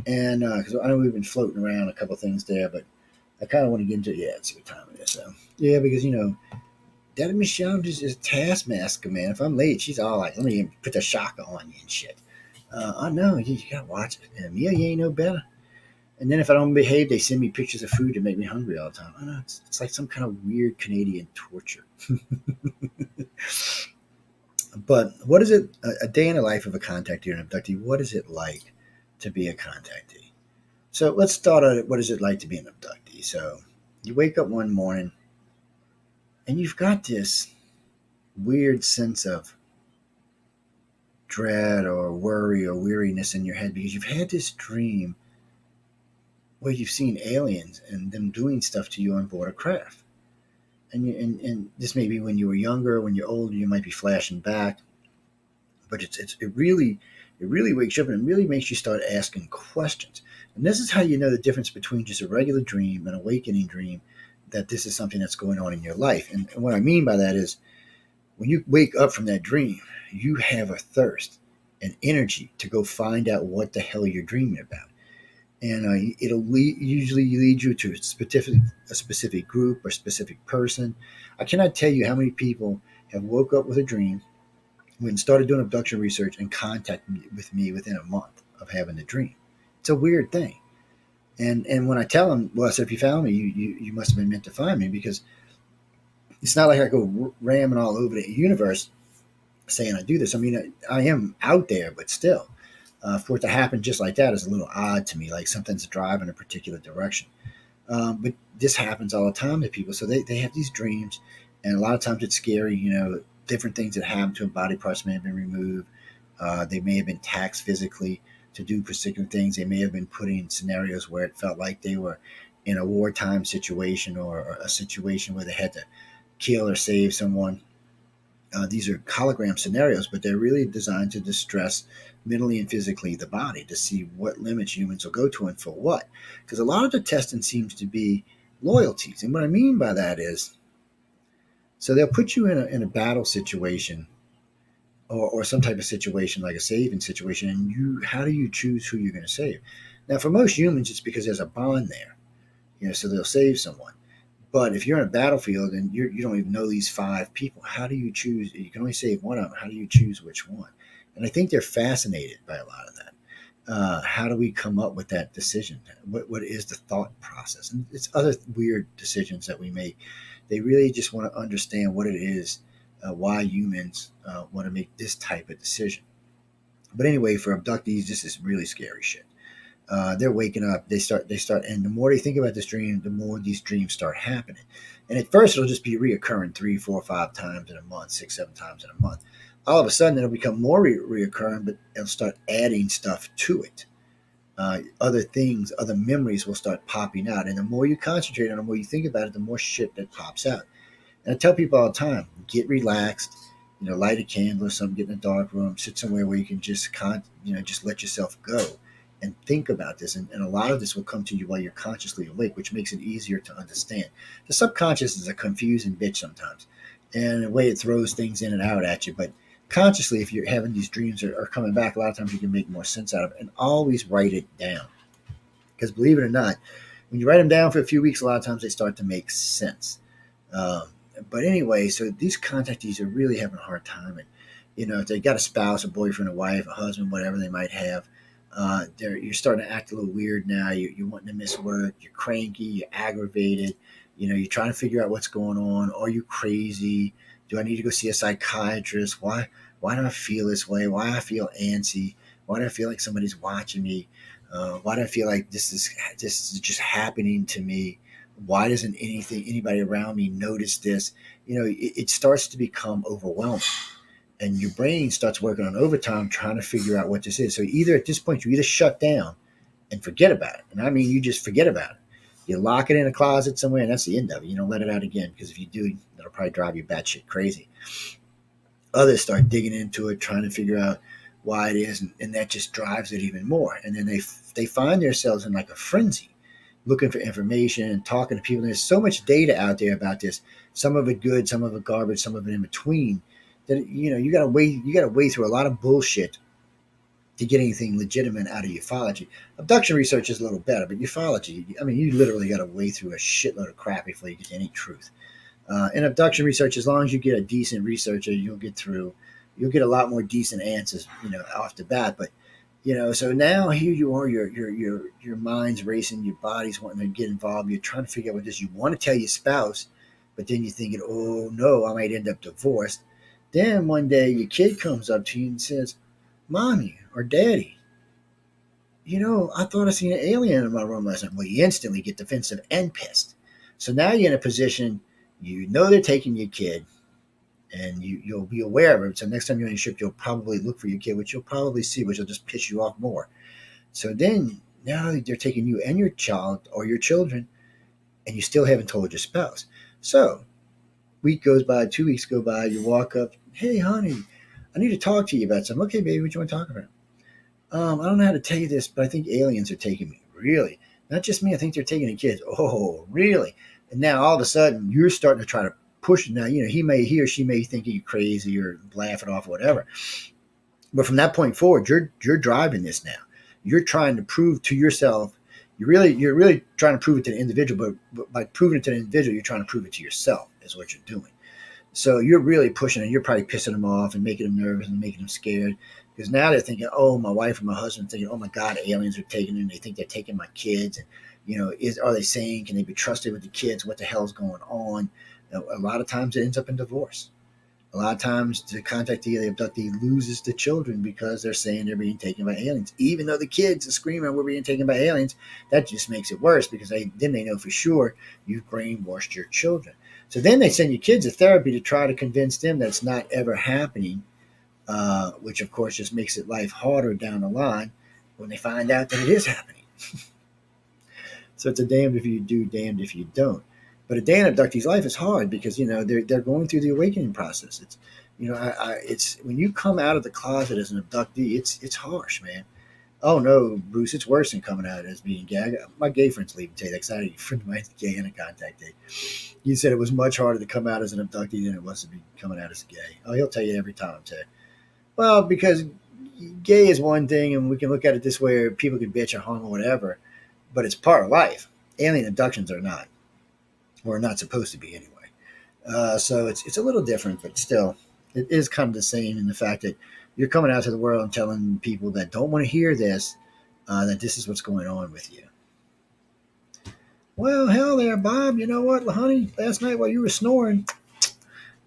And because I know we've been floating around a couple things there, but I kind of want to get into let's see what time it is. So yeah, because Daddy Michelle is a taskmaster, man. If I'm late, she's all like, "Let me put the shocker on you and shit." I know you gotta watch it. And Mia, you ain't no better. And then if I don't behave, they send me pictures of food to make me hungry all the time. I know it's like some kind of weird Canadian torture. But what is it? A day in the life of a contactee or an abductee. What is it like to be a contactee? So let's start at what is it like to be an abductee. So you wake up one morning and you've got this weird sense of dread or worry or weariness in your head because you've had this dream where you've seen aliens and them doing stuff to you on board a craft. And this may be when you were younger, when you're older, you might be flashing back, but it really wakes you up and it really makes you start asking questions. And this is how you know the difference between just a regular dream and an awakening dream, that this is something that's going on in your life. And what I mean by that is when you wake up from that dream, you have a thirst and energy to go find out what the hell you're dreaming about. And usually lead you to a specific group or specific person. I cannot tell you how many people have woke up with a dream, went and started doing abduction research, and contacted with me within a month of having the dream. It's a weird thing. And when I tell them, well, I said, if you found me, you must have been meant to find me, because it's not like I go ramming all over the universe saying I do this. I mean, I am out there, but still, for it to happen just like that is a little odd to me, like something's driving a particular direction. But this happens all the time to people. So they have these dreams, and a lot of times it's scary, different things that happen to them. Body parts may have been removed. They may have been taxed physically to do particular things. They may have been put in scenarios where it felt like they were in a wartime situation, or a situation where they had to kill or save someone. These are hologram scenarios, but they're really designed to distress mentally and physically the body, to see what limits humans will go to and for what. Because a lot of the testing seems to be loyalties. And what I mean by that is, so they'll put you in a battle situation, or some type of situation like a saving situation, and how do you choose who you're going to save? Now, for most humans, it's because there's a bond there, so they'll save someone. But if you're in a battlefield and you don't even know these five people, how do you choose? You can only save one of them. How do you choose which one? And I think they're fascinated by a lot of that. How do we come up with that decision? What is the thought process? And it's other weird decisions that we make. They really just want to understand what it is, why humans want to make this type of decision. But anyway, for abductees, this is really scary shit. They're waking up. They start, and the more they think about this dream, the more these dreams start happening. And at first, it'll just be reoccurring 3, 4, 5 times in a month, 6, 7 times in a month. All of a sudden, it'll become more reoccurring, but it'll start adding stuff to it. Other things, other memories will start popping out, and the more you concentrate on it, the more you think about it, the more shit that pops out. And I tell people all the time, get relaxed, light a candle or something, get in a dark room, sit somewhere where you can just just let yourself go and think about this. And a lot of this will come to you while you're consciously awake, which makes it easier to understand. The subconscious is a confusing bitch sometimes, and the way it throws things in and out at you. But consciously, if you're having these dreams are coming back, a lot of times you can make more sense out of it. And always write it down. Because believe it or not, when you write them down for a few weeks, a lot of times they start to make sense. Um, but anyway, so these contactees are really having a hard time, and if they got a spouse, a boyfriend, a wife, a husband, whatever they might have, you're starting to act a little weird now. You're wanting to miss work. You're cranky. You're aggravated. You're trying to figure out what's going on. Are you crazy? Do I need to go see a psychiatrist? Why do I feel this way? Why do I feel antsy? Why do I feel like somebody's watching me? Why do I feel like this is just happening to me? Why doesn't anybody around me notice this? It starts to become overwhelming, and your brain starts working on overtime trying to figure out what this is. So either at this point you either shut down and forget about it, and I mean you just forget about it. You lock it in a closet somewhere, and that's the end of it. You don't let it out again, because if you do, that'll probably drive you batshit crazy. Others start digging into it, trying to figure out why it is, and that just drives it even more. And then they find themselves in like a frenzy, looking for information and talking to people. And there's so much data out there about this. Some of it good, some of it garbage, some of it in between. That you gotta wade through a lot of bullshit to get anything legitimate out of ufology. Abduction research is a little better, but ufology, I mean, you literally got to wade through a shitload of crap before you get to any truth. In abduction research, as long as you get a decent researcher, you'll get a lot more decent answers, off the bat. But so now here you are, your mind's racing, your body's wanting to get involved. You're trying to figure out what this. You want to tell your spouse, but then you're thinking, oh no, I might end up divorced. Then one day your kid comes up to you and says, "Mommy or Daddy, I thought I seen an alien in my room last night." Well, you instantly get defensive and pissed. So now you're in a position, they're taking your kid, and you'll be aware of it. So next time you're on your ship, you'll probably look for your kid, which you'll probably see, which will just piss you off more. So then now they're taking you and your child or your children, and you still haven't told your spouse. So week goes by, 2 weeks go by, you walk up, "Hey, honey, I need to talk to you about something." "Okay, baby, what you want to talk about?" I don't know how to tell you this, but I think aliens are taking me." "Really?" "Not just me, I think they're taking the kids." "Oh, really?" And now all of a sudden you're starting to try to push it. Now, he or she may think you're crazy or laugh it off or whatever. But from that point forward, you're driving this now. You're trying to prove to yourself. You're really trying to prove it to the individual, but by proving it to the individual, you're trying to prove it to yourself, is what you're doing. So you're really pushing, and you're probably pissing them off and making them nervous and making them scared, because now they're thinking, "Oh, my wife and my husband are thinking, oh my God, aliens are taking them. They think they're taking my kids." And are they sane? Can they be trusted with the kids? What the hell's going on? A lot of times it ends up in divorce. A lot of times the contactee or the abductee loses the children because they're saying they're being taken by aliens, even though the kids are screaming, "We're being taken by aliens." That just makes it worse, because then they know for sure you've brainwashed your children. So then they send your kids to therapy to try to convince them that's not ever happening, which of course just makes it life harder down the line when they find out that it is happening. So it's a damned if you do, damned if you don't. But a day in abductee's life is hard, because they're going through the awakening process. It's when you come out of the closet as an abductee, it's harsh, man. "Oh no, Bruce, it's worse than coming out as being gay." My gay friends leave and tell you that, because I had a friend of mine gay and a contactee. He said it was much harder to come out as an abductee than it was to be coming out as gay. Oh, he'll tell you every time too. Well, because gay is one thing, and we can look at it this way, or people can bitch or hung or whatever, but it's part of life. Alien abductions are not, or are not supposed to be anyway. So it's a little different, but still, it is kind of the same in the fact that you're coming out to the world and telling people that don't want to hear this, that this is what's going on with you. "Well, hell there, Bob. You know what, honey? Last night while you were snoring,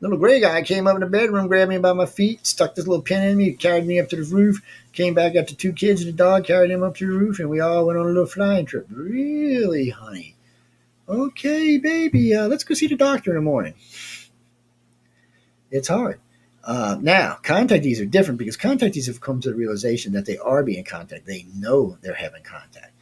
Little gray guy came up in the bedroom, grabbed me by my feet, stuck this little pin in me, carried me up to the roof, came back up to 2 kids and a dog, carried them up to the roof, and we all went on a little flying trip. Really, honey? Okay, baby, let's go see the doctor in the morning. It's hard. Now, contactees are different because contactees have come to the realization that they are being contacted. They know they're having contact.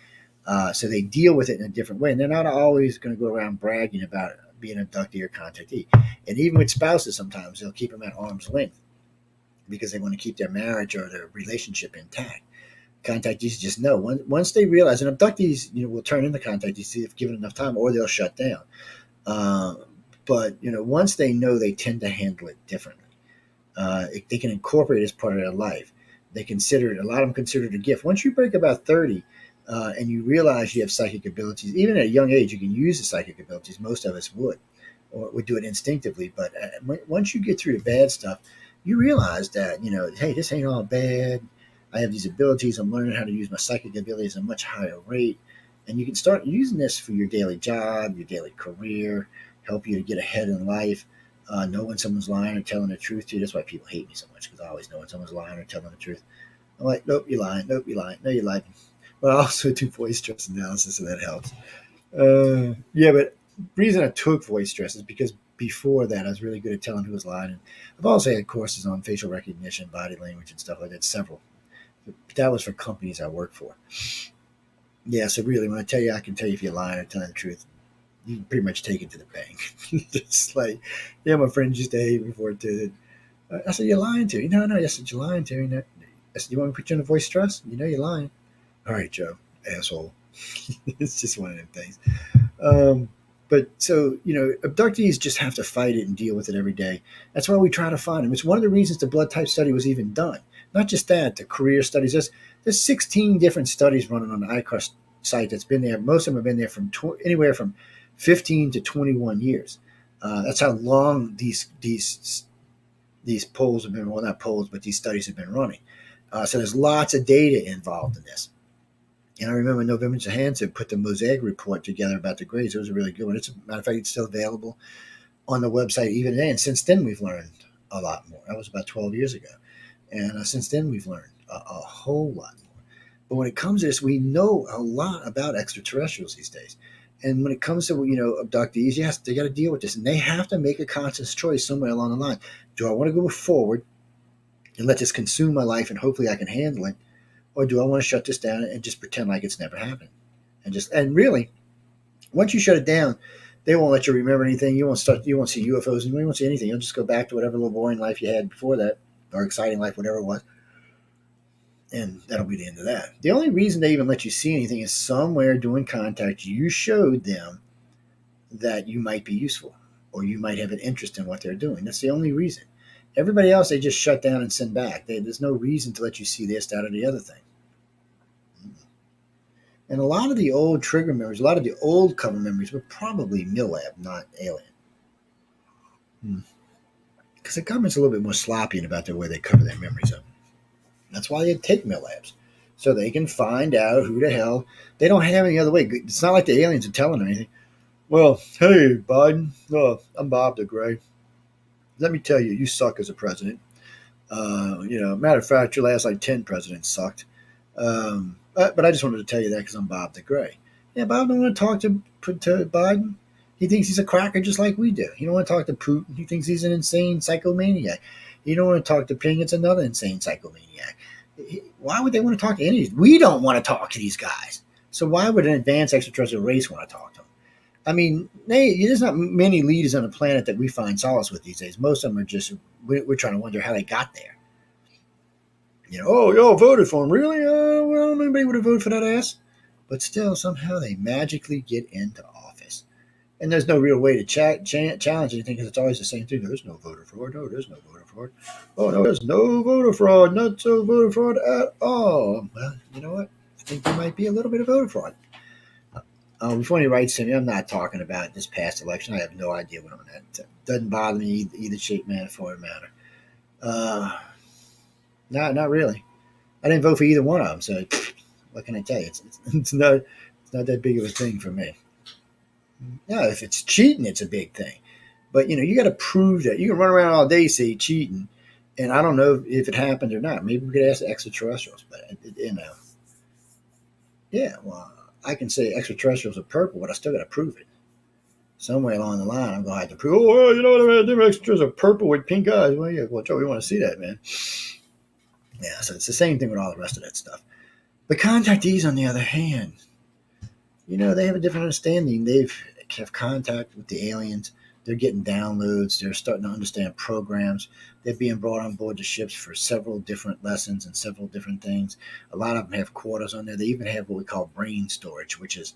So they deal with it in a different way. And they're not always going to go around bragging about being an abductee or contactee. And even with spouses, sometimes they'll keep them at arm's length because they want to keep their marriage or their relationship intact. Contactees just know once they realize, and abductees, will turn into contactees if given enough time, or they'll shut down. Uh, but once they know, they tend to handle it differently. They can incorporate it as part of their life. They consider it. A lot of them consider it a gift. Once you break about 30, and you realize you have psychic abilities, even at a young age, you can use the psychic abilities. Most of us would, or would do it instinctively. But once you get through the bad stuff, you realize that hey, this ain't all bad. I have these abilities. I'm learning how to use my psychic abilities at a much higher rate, and you can start using this for your daily job, your daily career, help you to get ahead in life. Know when someone's lying or telling the truth to you. That's why people hate me so much, because I always know when someone's lying or telling the truth. I'm like, nope, you're lying. Nope, you're lying. No, you're lying. But I also do voice stress analysis, so that helps. Yeah, but the reason I took voice stress is because before that, I was really good at telling who was lying. And I've also had courses on facial recognition, body language, and stuff like that, several. But that was for companies I work for. Yeah, so really, when I tell you I can tell you if you're lying or telling the truth, you can pretty much take it to the bank. It's like, yeah, my friend used to hate me for it too. I said, you're lying to me. No, I said, you're lying to me. I said, you want me to put you in a voice stress? You're lying. All right, Joe, asshole. It's just one of them things. Um, but so, abductees just have to fight it and deal with it every day. That's why we try to find them. It's one of the reasons the blood type study was even done. Not just that, the career studies. There's 16 different studies running on the ICAR site that's been there. Most of them have been there from anywhere from 15 to 21 years. That's how long these polls have been, well, not polls, but these studies have been running. So there's lots of data involved in this. And I remember November Johansson put the Mosaic report together about the grades. It was a really good one. As a matter of fact, it's still available on the website even today. And since then, we've learned a lot more. That was about 12 years ago. And since then, we've learned a whole lot more. But when it comes to this, we know a lot about extraterrestrials these days. And when it comes to, abductees, yes, they got to deal with this. And they have to make a conscious choice somewhere along the line. Do I want to go forward and let this consume my life and hopefully I can handle it? Or do I want to shut this down and just pretend like it's never happened? And really, once you shut it down, they won't let you remember anything. You won't see UFOs, and you won't see anything. You'll just go back to whatever little boring life you had before that, or exciting life, whatever it was. And that'll be the end of that. The only reason they even let you see anything is somewhere doing contact, you showed them that you might be useful, or you might have an interest in what they're doing. That's the only reason. Everybody else, they just shut down and send back. There's no reason to let you see this, that, or the other thing. And a lot of the old trigger memories, a lot of the old cover memories were probably MILAB, not alien. Because the government's a little bit more sloppy about the way they cover their memories up. That's why they take MILABs. So they can find out who the hell. They don't have any other way. It's not like the aliens are telling them anything. Well, hey, Biden, I'm Bob the Gray. Let me tell you, you suck as a president. Matter of fact, your last 10 presidents sucked. But I just wanted to tell you that because I'm Bob the Gray. Yeah, Bob don't want to talk to Biden. He thinks he's a cracker just like we do. He don't want to talk to Putin. He thinks he's an insane psychomaniac. He don't want to talk to Ping. It's another insane psychomaniac. Why would they want to talk to any of these? We don't want to talk to these guys. So why would an advanced extraterrestrial race want to talk to them? I mean, there's not many leaders on the planet that we find solace with these days. Most of them are just, we're trying to wonder how they got there. Y'all voted for him. Really? Well, nobody would have voted for that ass. But still, somehow they magically get into office. And there's no real way to challenge anything because it's always the same thing. There's no voter fraud. No, there's no voter fraud. Oh, no, there's no voter fraud. Not so voter fraud at all. Well, you know what? I think there might be a little bit of voter fraud. Before he writes to me, I'm not talking about this past election. I have no idea what I'm at. It doesn't bother me either shape, manner, form, or matter. Not really. I didn't vote for either one of them, so what can I tell you? It's not that big of a thing for me. Now, if it's cheating, it's a big thing. But you got to prove that. You can run around all day say cheating, and I don't know if it happened or not. Maybe we could ask the extraterrestrials, but yeah. Well, I can say extraterrestrials are purple, but I still got to prove it. Somewhere along the line, I'm gonna have to prove. Oh, well, you know what I mean? Them extras are purple with pink eyes. Well, yeah, well, Joe, we want to see that, man. Yeah, so it's the same thing with all the rest of that stuff. The contactees, on the other hand, they have a different understanding. They've have contact with the aliens. They're getting downloads. They're starting to understand programs. They're being brought on board the ships for several different lessons and several different things. A lot of them have quarters on there. They even have what we call brain storage, which is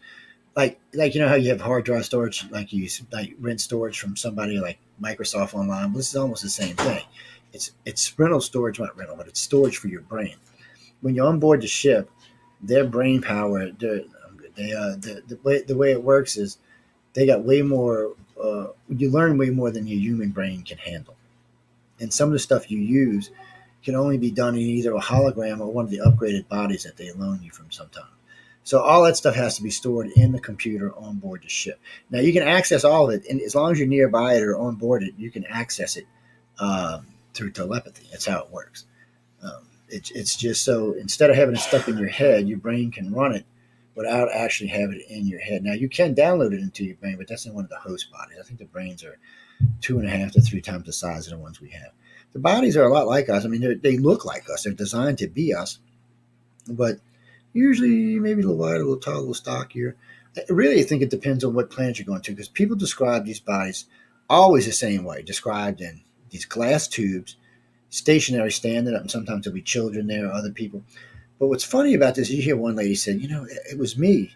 like how you have hard drive storage, like you like rent storage from somebody like Microsoft Online. Well, this is almost the same thing. It's rental storage, not rental, but it's storage for your brain. When you're on board the ship, their brain power, the way it works is they got way more. You learn way more than your human brain can handle, and some of the stuff you use can only be done in either a hologram or one of the upgraded bodies that they loan you from sometime. So all that stuff has to be stored in the computer on board the ship. Now you can access all of it, and as long as you're nearby it or on board it, you can access it through telepathy. That's how it works. It's just so instead of having it stuck in your head, your brain can run it without actually having it in your head. Now you can download it into your brain, but that's in one of the host bodies. I think the brains are 2.5 to 3 times the size of the ones we have. The bodies are a lot like us. I mean, they look like us. They're designed to be us, but usually maybe a little wider, a little taller, a little stockier. I really think it depends on what planet you're going to, because people describe these bodies always the same way, described in these glass tubes, stationary, standing up, and sometimes there'll be children there or other people. But what's funny about this, you hear one lady said, it was me,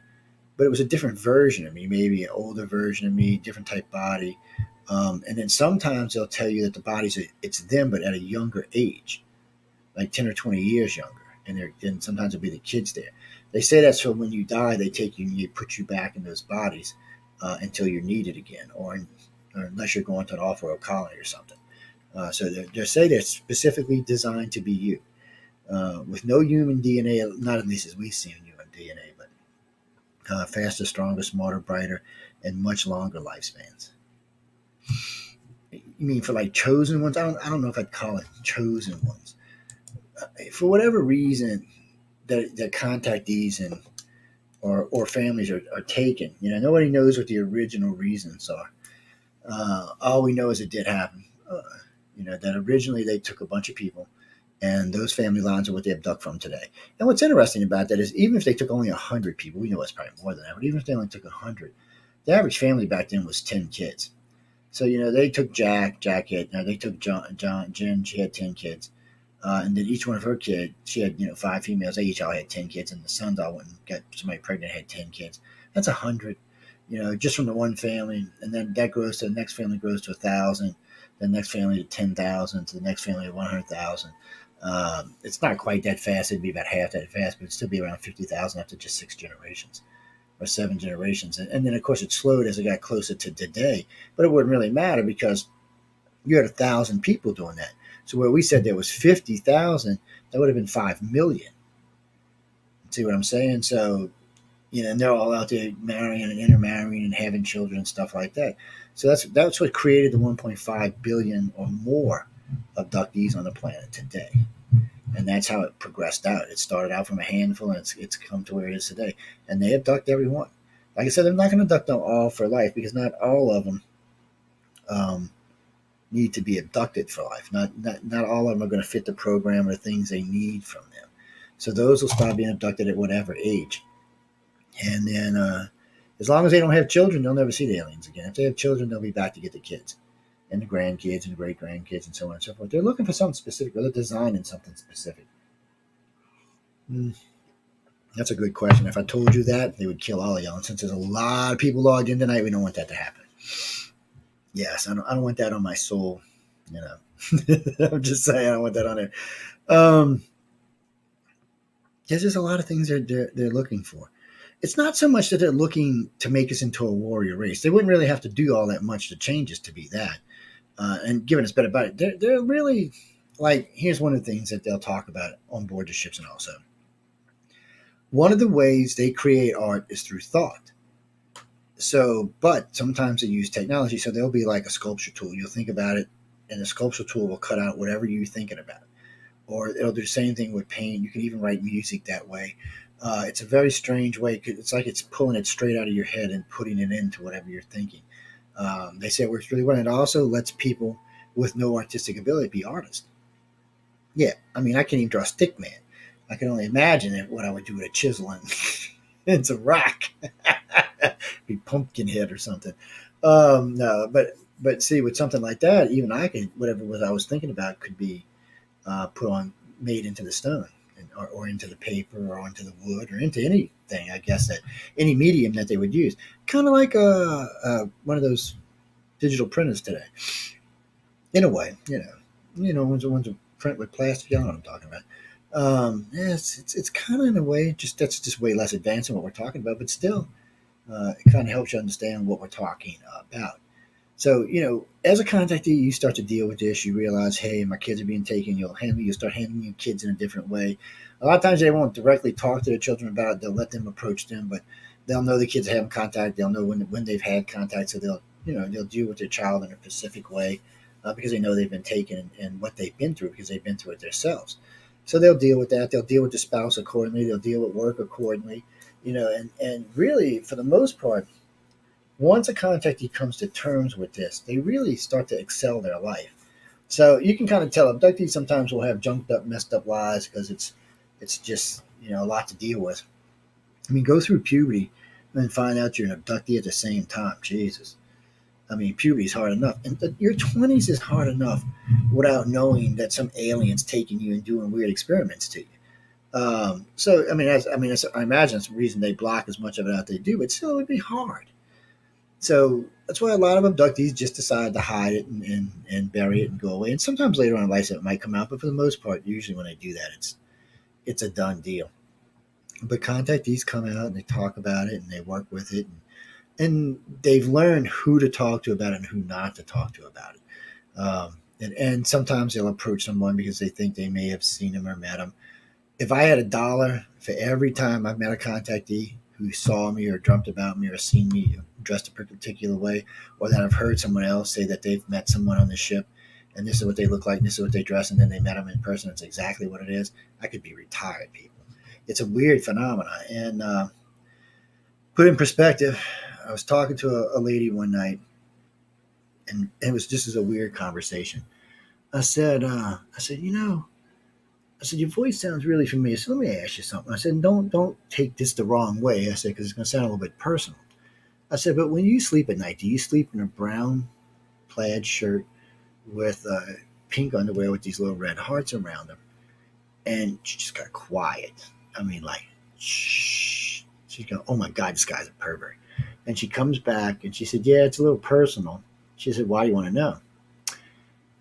but it was a different version of me, maybe an older version of me, different type body. And then sometimes they'll tell you that the bodies, it's them, but at a younger age, like 10 or 20 years younger. And sometimes it'll be the kids there. They say that's so when you die, they take you and they put you back in those bodies until you're needed again, or unless you're going to an off-world colony or something. So they say they're specifically designed to be you, with no human DNA, not at least as we see in human DNA, but faster, stronger, smarter, brighter, and much longer lifespans. You mean for like chosen ones? I don't know if I'd call it chosen ones. For whatever reason, that contactees and or families are taken. Nobody knows what the original reasons are. All we know is it did happen. That originally they took a bunch of people, and those family lines are what they abduct from today. And what's interesting about that is even if they took only 100 people, we know it's probably more than that, but even if they only took 100, the average family back then was 10 kids. So they took Jack had, they took Jen, she had 10 kids. And then each one of her kids, she had 5 females. They each all had 10 kids, and the sons all went and got somebody pregnant, had 10 kids. That's 100, just from the one family, and then that grows to the next family, grows to 1,000, the next family to 10,000, to the next family to 100,000. It's not quite that fast. It'd be about half that fast, but it'd still be around 50,000 after just 6 generations or 7 generations. And then of course it slowed as it got closer to today, but it wouldn't really matter because you had 1,000 people doing that. So where we said there was 50,000, that would have been 5 million. See what I'm saying? So, and they're all out there marrying and intermarrying and having children and stuff like that. So that's what created the 1.5 billion or more abductees on the planet today. And that's how it progressed out. It started out from a handful, and it's come to where it is today. And they abduct everyone. Like I said, they're not going to abduct them all for life because not all of them need to be abducted for life. Not all of them are going to fit the program or things they need from them. So those will start being abducted at whatever age. And then as long as they don't have children, they'll never see the aliens again. If they have children, they'll be back to get the kids and the grandkids and great grandkids and so on and so forth. They're looking for something specific, or they're designing something specific. That's a good question. If I told you that, they would kill all of y'all. And since there's a lot of people logged in tonight, we don't want that to happen. Yes, I don't want that on my soul. I'm just saying I don't want that on there. There's just a lot of things they're looking for. It's not so much that they're looking to make us into a warrior race. They wouldn't really have to do all that much to change us to be that. And giving us better body. They're really like, here's one of the things that they'll talk about on board the ships. And also, one of the ways they create art is through thought. So, but sometimes they use technology. So there'll be like a sculpture tool. You'll think about it, and the sculpture tool will cut out whatever you're thinking about. Or it'll do the same thing with paint. You can even write music that way. It's a very strange way. It's like it's pulling it straight out of your head and putting it into whatever you're thinking. They say it works really well. And it also lets people with no artistic ability be artists. Yeah, I mean, I can't even draw a stick man. I can only imagine what I would do with a chisel and it's a rock, be pumpkin head or something. No, but see, with something like that, even I could whatever was I was thinking about could be put on, made into the stone, or into the paper, or into the wood, or into anything. I guess that any medium that they would use, kind of like one of those digital printers today, in a way. Ones the ones that print with plastic. You know what I'm talking about. Yeah, it's kind of in a way just that's just way less advanced than what we're talking about, but still, it kind of helps you understand what we're talking about. So, as a contactee, you start to deal with this. You realize, hey, my kids are being taken. You'll start handling your kids in a different way. A lot of times they won't directly talk to their children about it. They'll let them approach them, but they'll know the kids are having contact. They'll know when they've had contact. So they'll deal with their child in a specific way because they know they've been taken and what they've been through because they've been through it themselves. So they'll deal with that. They'll deal with the spouse accordingly. They'll deal with work accordingly. And really, for the most part, once a contactee comes to terms with this, they really start to excel their life. So you can kind of tell abductees sometimes will have junked up, messed up lives because it's just a lot to deal with. I mean, go through puberty and find out you're an abductee at the same time. Jesus, I mean, puberty is hard enough, and your 20s is hard enough without knowing that some alien's taking you and doing weird experiments to you. So I imagine it's the reason they block as much of it out they do, but still, it would be hard. So that's why a lot of abductees just decide to hide it and bury it and go away. And sometimes later on in life it might come out, but for the most part, usually when they do that, it's a done deal. But contactees come out and they talk about it and they work with it, and they've learned who to talk to about it and who not to talk to about it. And sometimes they'll approach someone because they think they may have seen him or met him. If I had $1 for every time I've met a contactee who saw me or dreamt about me or seen me dressed a particular way, or that I've heard someone else say that they've met someone on the ship and this is what they look like, and this is what they dress, and then they met them in person, it's exactly what it is, I could be retired, people. It's a weird phenomenon. And put in perspective, I was talking to a lady one night, and it was just as a weird conversation. I said, your voice sounds really familiar. So let me ask you something. I said, don't take this the wrong way. I said, because it's going to sound a little bit personal. I said, but when you sleep at night, do you sleep in a brown plaid shirt with pink underwear with these little red hearts around them? And she just got quiet. I mean, like, shh. She's going, oh my God, this guy's a pervert. And she comes back and she said, yeah, it's a little personal. She said, why do you want to know?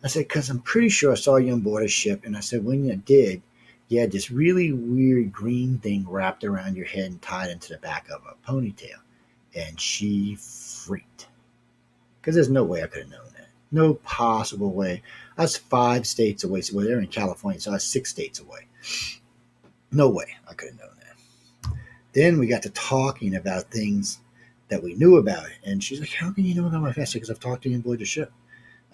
I said, because I'm pretty sure I saw you on board a ship. And I said, when you did, you had this really weird green thing wrapped around your head and tied into the back of a ponytail. And she freaked. Because there's no way I could have known that. No possible way. I was 5 states away. Well, they're in California, so I was 6 states away. No way I could have known that. Then we got to talking about things that we knew about. And she's like, how can you know about my family? Because I've talked to you on board the ship.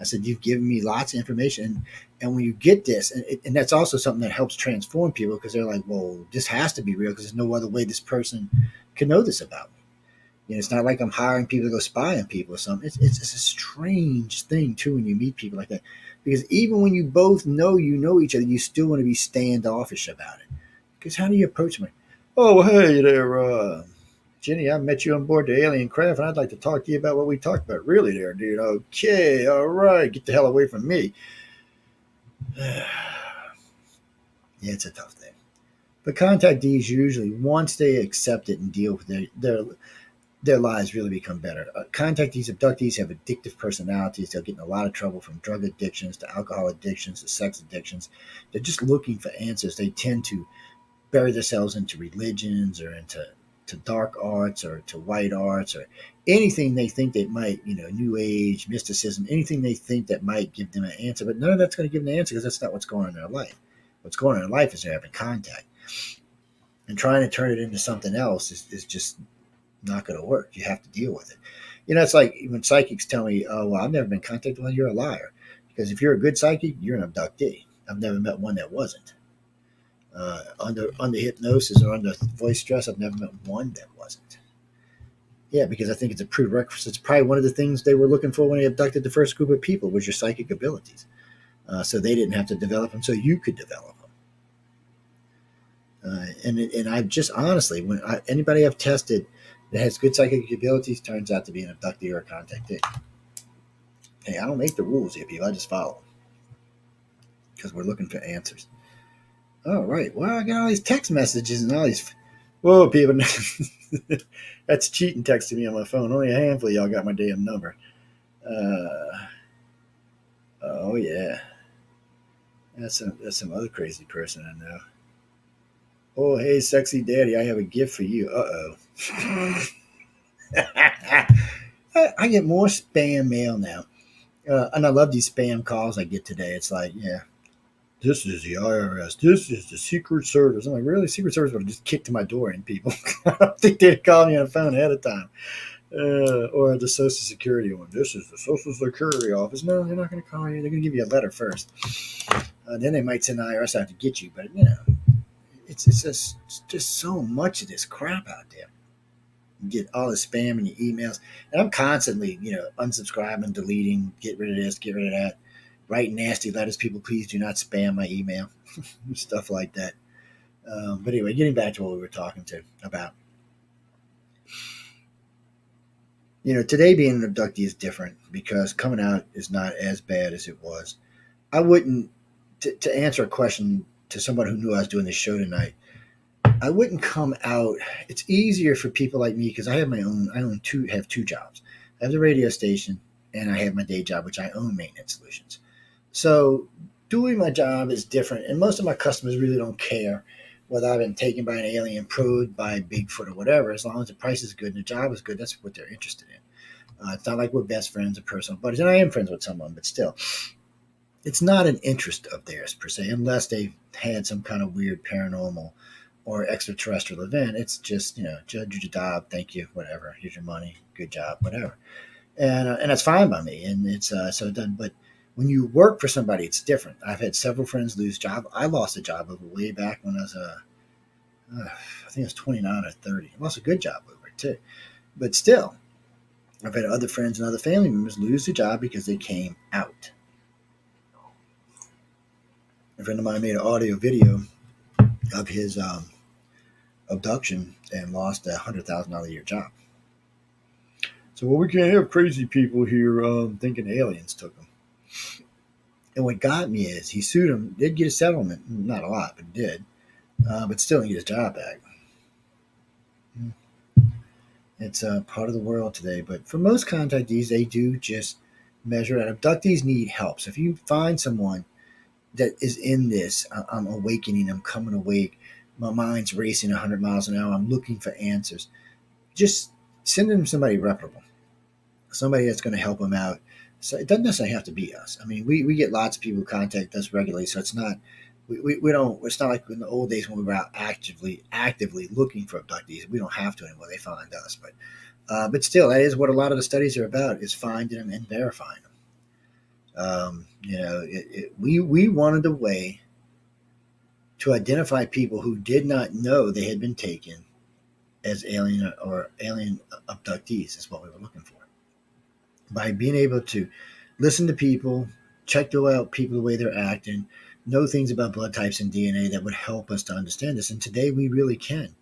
I said, you've given me lots of information. And when you get this, and that's also something that helps transform people because they're like, well, this has to be real because there's no other way this person can know this about me. It's not like I'm hiring people to go spy on people or something. It's a strange thing, too, when you meet people like that. Because even when you both know you know each other, you still want to be standoffish about it. Because how do you approach me? Oh, hey there, Jenny, I met you on board the alien craft, and I'd like to talk to you about what we talked about. Really there, dude? Okay, all right. Get the hell away from me. Yeah, it's a tough thing. But contactees usually, once they accept it and deal with their lives really become better. Contactees, abductees have addictive personalities. They'll get in a lot of trouble from drug addictions to alcohol addictions to sex addictions. They're just looking for answers. They tend to bury themselves into religions or into dark arts or to white arts or anything they think they might, new age, mysticism, anything they think that might give them an answer. But none of that's going to give them an answer because that's not what's going on in their life. What's going on in their life is they're having contact. And trying to turn it into something else is just not going to work. You have to deal with it. It's like when psychics tell me, "Oh, well, I've never been contacted." Well, you're a liar, because if you're a good psychic, you're an abductee. I've never met one that wasn't. Under hypnosis or under voice stress, I've never met one that wasn't. Yeah, because I think it's a prerequisite. It's probably one of the things they were looking for when they abducted the first group of people was your psychic abilities. So they didn't have to develop them, so you could develop them. And I've just honestly, anybody I've tested that has good psychic abilities turns out to be an abductee or a contactee. Hey, I don't make the rules here, people. I just follow them because we're looking for answers. All right. Well, I got all these text messages and all these. Whoa, people. That's cheating texting me on my phone. Only a handful of y'all got my damn number. Uh, oh, yeah. That's some other crazy person I know. Oh, hey, sexy daddy, I have a gift for you. Uh-oh. I get more spam mail now. And I love these spam calls I get today. It's like, yeah, this is the IRS. This is the Secret Service. I'm like, really? Secret Service would have just kicked to my door in, people. I don't think they'd call me on the phone ahead of time. Or the Social Security one. This is the Social Security office. No, they're not going to call you. They're going to give you a letter first. Then they might send the IRS out to get you. But, it's just so much of this crap out there. You get all the spam in your emails. And I'm constantly, unsubscribing, deleting, get rid of this, get rid of that. Writing nasty letters. People, please do not spam my email. Stuff like that. But anyway, getting back to what we were talking about. Today being an abductee is different because coming out is not as bad as it was. I wouldn't, to answer a question to someone who knew I was doing this show tonight, I wouldn't come out. It's easier for people like me because I have have two jobs. I have the radio station and I have my day job, which I own maintenance solutions. So doing my job is different. And most of my customers really don't care whether I've been taken by an alien, probed by Bigfoot or whatever. As long as the price is good and the job is good, that's what they're interested in. It's not like we're best friends or personal buddies. And I am friends with someone, but still, it's not an interest of theirs per se, unless they've had some kind of weird paranormal or extraterrestrial event. It's just, judge your job, thank you, whatever. Here's your money, good job, whatever. And that's fine by me. And it's so done. But when you work for somebody, it's different. I've had several friends lose job. I lost a job over way back when I was I think I was 29 or 30. I lost a good job over it too. But still, I've had other friends and other family members lose their job because they came out. A friend of mine made an audio video of his abduction and lost $100,000 a year job. So, well, we can't have crazy people here thinking aliens took them. And what got me is he sued him, did get a settlement, not a lot, but did, but still didn't get his job back. It's part of the world today. But for most contactees, they do just measure out. Abductees need help. So if you find someone that is in this, I'm awakening, I'm coming awake, my mind's racing 100 miles an hour, I'm looking for answers, just send them somebody reputable, somebody that's going to help them out. So it doesn't necessarily have to be us. I mean, we get lots of people who contact us regularly, so it's not we don't. It's not like in the old days when we were out actively looking for abductees. We don't have to anymore. They find us, but still, that is what a lot of the studies are about: is finding them and verifying them. We wanted a way to identify people who did not know they had been taken as alien abductees. Is what we were looking for. By being able to listen to people, check out people the way they're acting, know things about blood types and DNA that would help us to understand this. And today we really can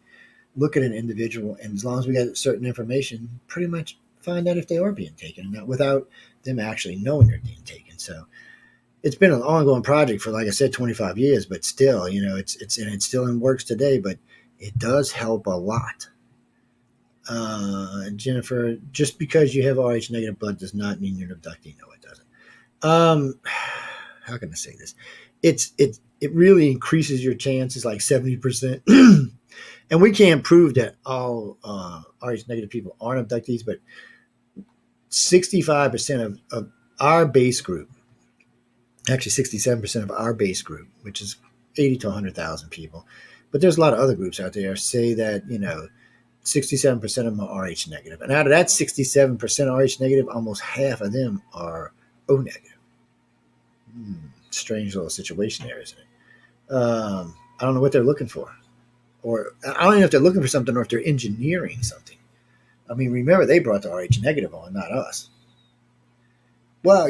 look at an individual, and as long as we got certain information, pretty much find out if they are being taken or not without them actually knowing they're being taken. So it's been an ongoing project for, like I said, 25 years, but still, it's still in works today, but it does help a lot. Jennifer, just because you have Rh negative blood does not mean you're an abductee. No, it doesn't. How can I say this? It really increases your chances like 70%. And we can't prove that all Rh negative people aren't abductees, but 65% of our base group, actually 67% of our base group, which is 80 to 100,000 people, but there's a lot of other groups out there, say that, 67% of them are Rh negative. And out of that 67% Rh negative, almost half of them are O negative. Strange little situation there, isn't it? I don't know what they're looking for. Or I don't know if they're looking for something or if they're engineering something. I mean, remember, they brought the Rh negative on, not us. Well,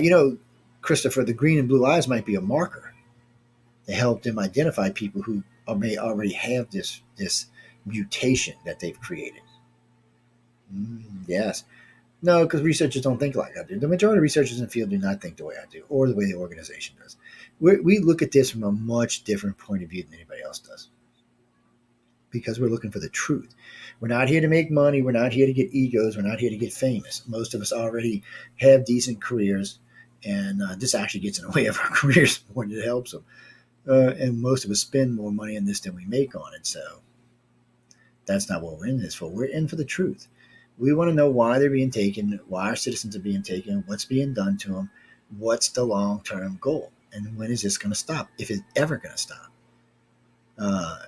Christopher, the green and blue eyes might be a marker to help them identify people who may already have this mutation that they've created. Yes. No, because researchers don't think like I do. The majority of researchers in the field do not think the way I do or the way the organization does. We look at this from a much different point of view than anybody else does because we're looking for the truth. We're not here to make money. We're not here to get egos. We're not here to get famous. Most of us already have decent careers, and this actually gets in the way of our careers more than it helps them. And most of us spend more money on this than we make on it. So that's not what we're in this for. We're in for the truth. We want to know why they're being taken, why our citizens are being taken, what's being done to them, what's the long-term goal, and when is this going to stop, if it's ever going to stop.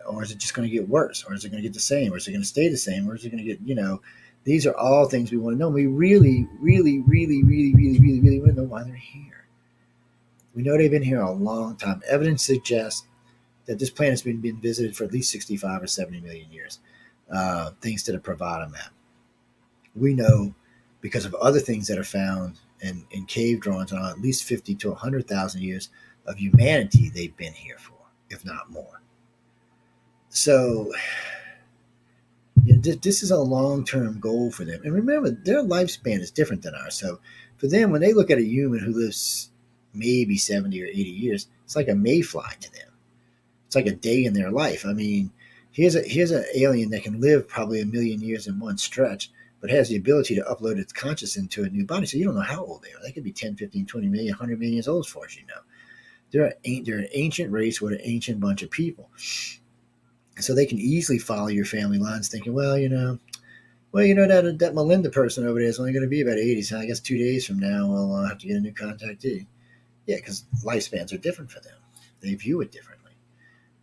Or is it just going to get worse? Or is it going to get the same? Or is it going to stay the same? Or is it going to get, these are all things we want to know. We really, really, really, really, really, really, really want to know why they're here. We know they've been here a long time. Evidence suggests that this planet's been visited for at least 65 or 70 million years, thanks to the Pravada map. We know because of other things that are found in cave drawings on at least 50 to 100,000 years of humanity they've been here for, if not more. So this is a long-term goal for them. And remember, their lifespan is different than ours. So for them, when they look at a human who lives maybe 70 or 80 years, it's like a mayfly to them. It's like a day in their life. I mean, here's an alien that can live probably a million years in one stretch, but has the ability to upload its consciousness into a new body. So you don't know how old they are. They could be 10, 15, 20 million, 100 million years old as far as you know. They're an ancient race with an ancient bunch of people. So they can easily follow your family lines thinking, that Melinda person over there is only going to be about 80. So I guess 2 days from now, I'll have to get a new contactee. Yeah, because lifespans are different for them. They view it differently.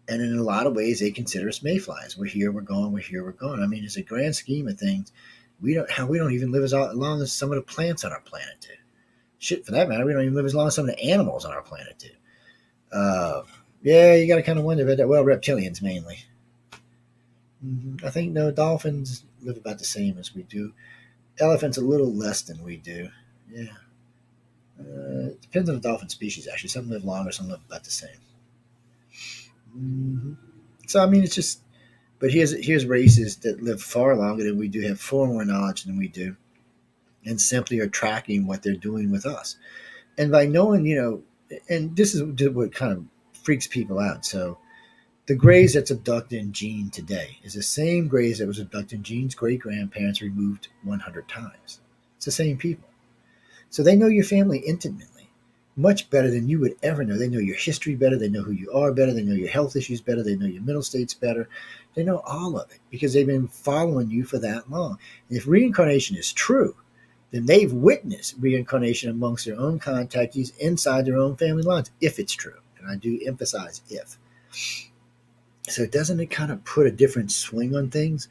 And in a lot of ways, they consider us mayflies. We're here, we're gone, we're here, we're gone. I mean, it's a grand scheme of things. We don't even live as long as some of the plants on our planet do. Shit, for that matter, we don't even live as long as some of the animals on our planet do. You got to kind of wonder about that. Well, reptilians mainly. I think dolphins live about the same as we do. Elephants a little less than we do. Yeah. It depends on the dolphin species, actually. Some live longer, some live about the same. So, I mean, it's just... But here's races that live far longer than we do, have far more knowledge than we do, and simply are tracking what they're doing with us. And by knowing, and this is what kind of freaks people out. So the Greys that's abducting Gene today is the same Greys that was abducting Gene's great-grandparents removed 100 times. It's the same people. So they know your family intimately, much better than you would ever know. They know your history better. They know who you are better. They know your health issues better. They know your mental states better. They know all of it because they've been following you for that long. And if reincarnation is true, then they've witnessed reincarnation amongst their own contactees inside their own family lines, if it's true. And I do emphasize if. So doesn't it kind of put a different swing on things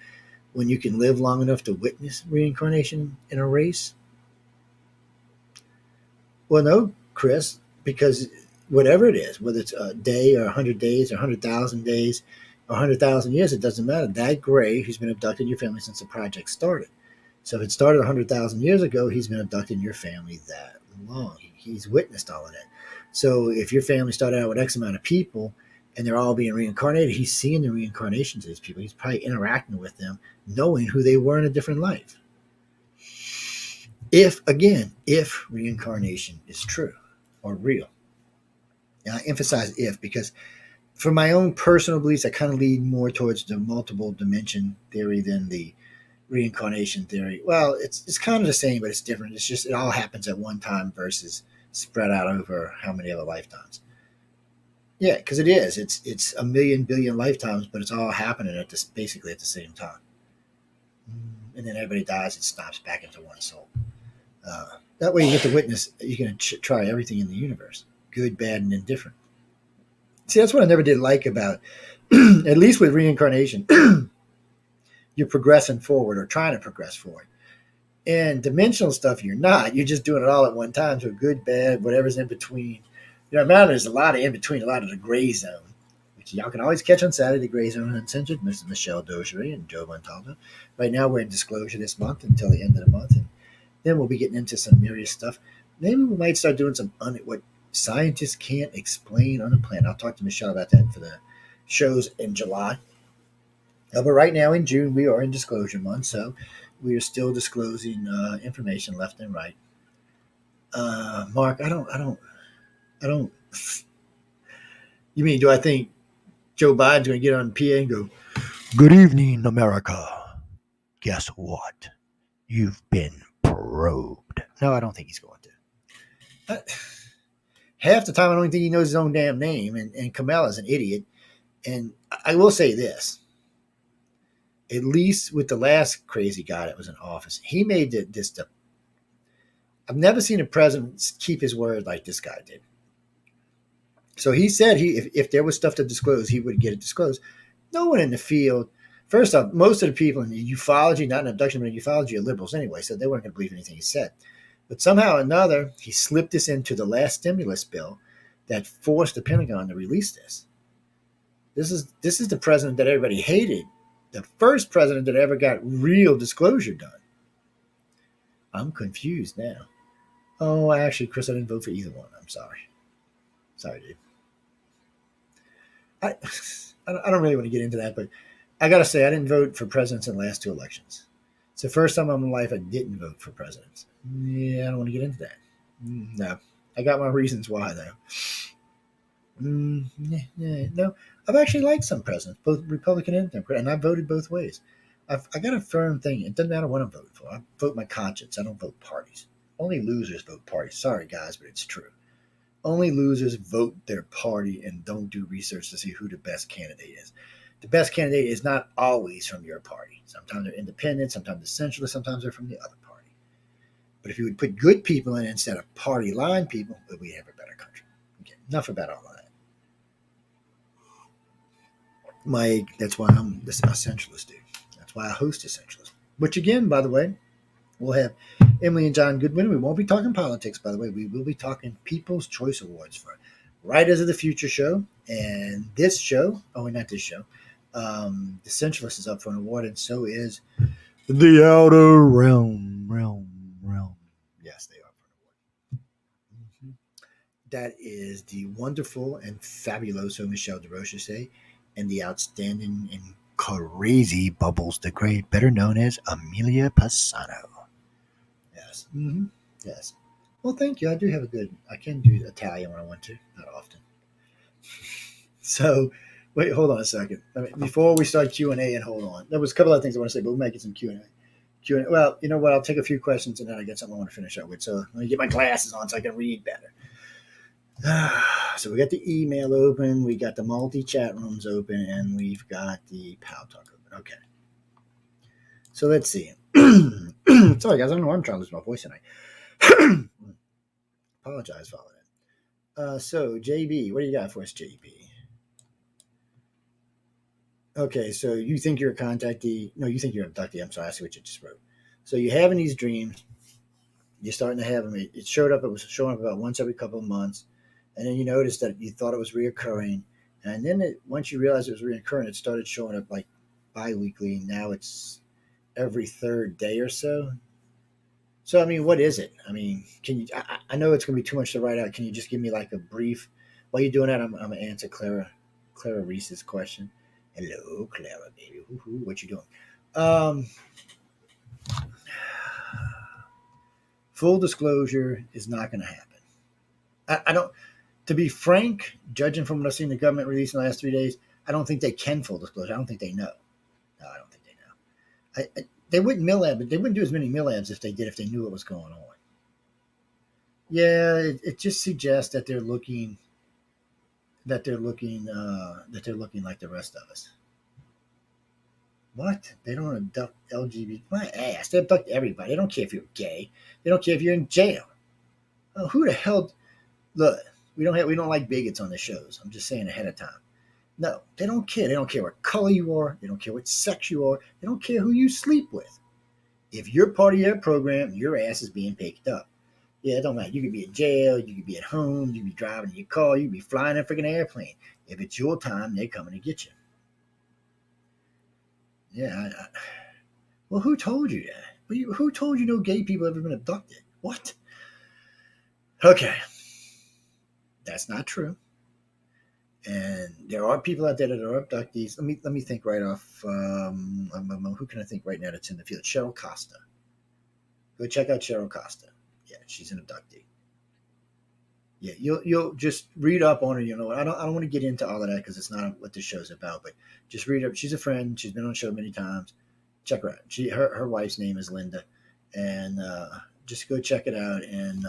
when you can live long enough to witness reincarnation in a race? Well, no, Chris, because whatever it is, whether it's a day or 100 days or 100,000 days or 100,000 years, it doesn't matter. That Gray who's been abducting your family since the project started. So if it started 100,000 years ago, he's been abducting your family that long. He's witnessed all of that. So if your family started out with X amount of people and they're all being reincarnated, he's seeing the reincarnations of these people. He's probably interacting with them, knowing who they were in a different life. If reincarnation is true or real. And I emphasize if because for my own personal beliefs, I kind of lean more towards the multiple dimension theory than the reincarnation theory. Well, it's kind of the same, but it's different. It's just it all happens at one time versus spread out over how many other lifetimes. Yeah, because it is. It's a million billion lifetimes, but it's all happening basically at the same time. And then everybody dies and snaps back into one soul. That way you get to witness, you can try everything in the universe, good, bad, and indifferent. See, that's what I never did like about, at least with reincarnation, you're progressing forward or trying to progress forward. And dimensional stuff, you're not. You're just doing it all at one time. So good, bad, whatever's in between. There's a lot of in between, a lot of the gray zone, which y'all can always catch on Saturday. The Gray Zone Uncensored, Mrs. Michelle Dochery and Joe Montaldo. Right now, we're in disclosure this month until the end of the month, and then we'll be getting into some serious stuff. Maybe we might start doing some what scientists can't explain on the planet. I'll talk to Michelle about that for the shows in July. But right now in June, we are in disclosure month, so we are still disclosing information left and right. Mark, I don't. You mean, do I think Joe Biden's going to get on PA and go, "Good evening, America. Guess what? You've been probed." No, I don't think he's going to. Half the time, I don't even think he knows his own damn name, and Kamala's an idiot. And I will say this. At least with the last crazy guy that was in office, he made this stuff. I've never seen a president keep his word like this guy did. So he said if there was stuff to disclose, he would get it disclosed. No one in the field. First off, most of the people in the ufology, not in abduction, but in ufology, are liberals anyway, so they weren't going to believe anything he said. But somehow or another, he slipped this into the last stimulus bill that forced the Pentagon to release this. This is the president that everybody hated. The first president that ever got real disclosure done. I'm confused now. Oh, actually, Chris, I didn't vote for either one. I'm sorry. Sorry, dude. I don't really want to get into that, but I got to say, I didn't vote for presidents in the last two elections. It's the first time in my life I didn't vote for presidents. Yeah, I don't want to get into that. No. I got my reasons why, though. No. I've actually liked some presidents, both Republican and Democrat, and I voted both ways. I got a firm thing. It doesn't matter what I'm voting for. I vote my conscience. I don't vote parties. Only losers vote parties. Sorry, guys, but it's true. Only losers vote their party and don't do research to see who the best candidate is. The best candidate is not always from your party. Sometimes they're independent, sometimes they're centralist, sometimes they're from the other party. But if you would put good people in instead of party line people, we'd have a better country. Okay, enough about all of that. That's why I'm a centralist dude. That's why I host Essentialist. Which again, by the way, we'll have Emily and John Goodwin. We won't be talking politics, by the way. We will be talking People's Choice Awards for Writers of the Future show. And this show, not this show, the Centralist is up for an award, and so is the Outer Realm. Yes, they are for an award. Mm-hmm. That is the wonderful and fabuloso Michelle DeRoche and the outstanding and crazy Bubbles the Great, better known as Amelia Pisano. Yes. Mm-hmm. Yes. Well, thank you. I can do Italian when I want to, not often. So, wait, hold on a second. Before we start Q&A, and hold on. There was a couple of things I want to say, but we'll make it some Q&A. Well, you know what? I'll take a few questions, and then I get something I want to finish up with. So let me get my glasses on so I can read better. So we got the email open, we got the multi-chat rooms open, and we've got the Pal Talk open. Okay. So let's see. Sorry, guys. I don't know why I'm trying to lose my voice tonight. Apologize for all that. So, JB, what do you got for us, JB? Okay, so you think you're a contactee. No, you think you're an abductee. I'm sorry, I see what you just wrote. So you're having these dreams. You're starting to have them. It was showing up about once every couple of months. And then you noticed that you thought it was reoccurring. And then once you realized it was reoccurring, it started showing up like bi-weekly. And now it's every third day or so. So, what is it? Can you? I know it's going to be too much to write out. Can you just give me like a brief? While you're doing that, I'm going to answer Clara Reese's question. Hello, Clara, baby. Woo-hoo, what you doing? Full disclosure is not going to happen. I don't. To be frank, judging from what I've seen the government release in the last 3 days, I don't think they can full disclosure. I don't think they know. No, I don't think they know. They wouldn't they wouldn't do as many millabs if they knew what was going on. Yeah, it just suggests that they're looking like the rest of us. What? They don't abduct LGBT. My ass. They abduct everybody. They don't care if you're gay. They don't care if you're in jail. Who the hell? Look, we don't like bigots on the shows. I'm just saying ahead of time. No, they don't care. They don't care what color you are. They don't care what sex you are. They don't care who you sleep with. If you're part of their program, your ass is being picked up. Yeah, it don't matter. You could be in jail. You could be at home. You could be driving in your car. You could be flying a freaking airplane. If it's your time, they're coming to get you. Yeah. Well, who told you that? Who told you no gay people have ever been abducted? What? Okay, that's not true. And there are people out there that are abductees. Let me think right off. Who can I think right now that's in the field? Cheryl Costa. Go check out Cheryl Costa. Yeah, she's an abductee. Yeah, you'll just read up on her. You know, I don't want to get into all of that because it's not what the show's about. But just read up. She's a friend. She's been on the show many times. Check her out. Her wife's name is Linda, and just go check it out, and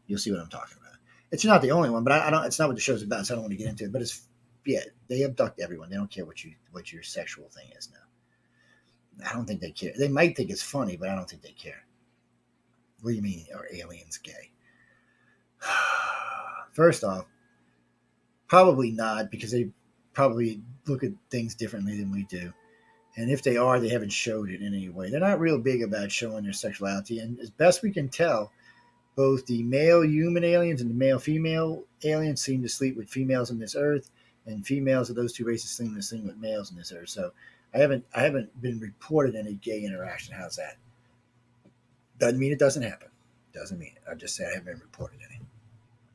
you'll see what I'm talking about. It's not the only one, but I don't. It's not what the show's about, so I don't want to get into it. But it's yeah, they abduct everyone. They don't care what your sexual thing is now. I don't think they care. They might think it's funny, but I don't think they care. What do you mean? Are aliens gay? First off, probably not because they probably look at things differently than we do. And if they are, they haven't showed it in any way. They're not real big about showing their sexuality. And as best we can tell, both the male human aliens and the male female aliens seem to sleep with females on this earth, and females of those two races seem to sleep with males on this earth. So I haven't been reported any gay interaction. How's that? Doesn't mean it doesn't happen. Doesn't mean it. I just say I haven't been reported any.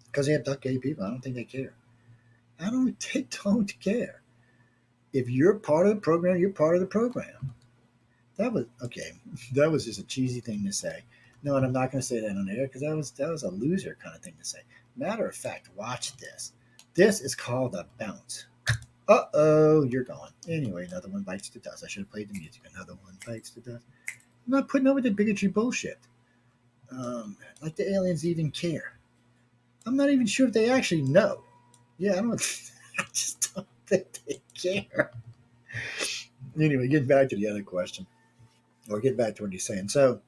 Because they abduct gay people. I don't think they care. They don't care. If you're part of the program, you're part of the program. That was okay. That was just a cheesy thing to say. No, and I'm not going to say that on air because that was a loser kind of thing to say. Matter of fact, watch this. This is called a bounce. Uh-oh, you're gone. Anyway, another one bites the dust. I should have played the music. Another one bites the dust. I'm not putting up with the bigotry bullshit. Like the aliens even care. I'm not even sure if they actually know. Yeah, I don't. I just don't think they care. Anyway, getting back to the other question, or getting back to what he's saying. So,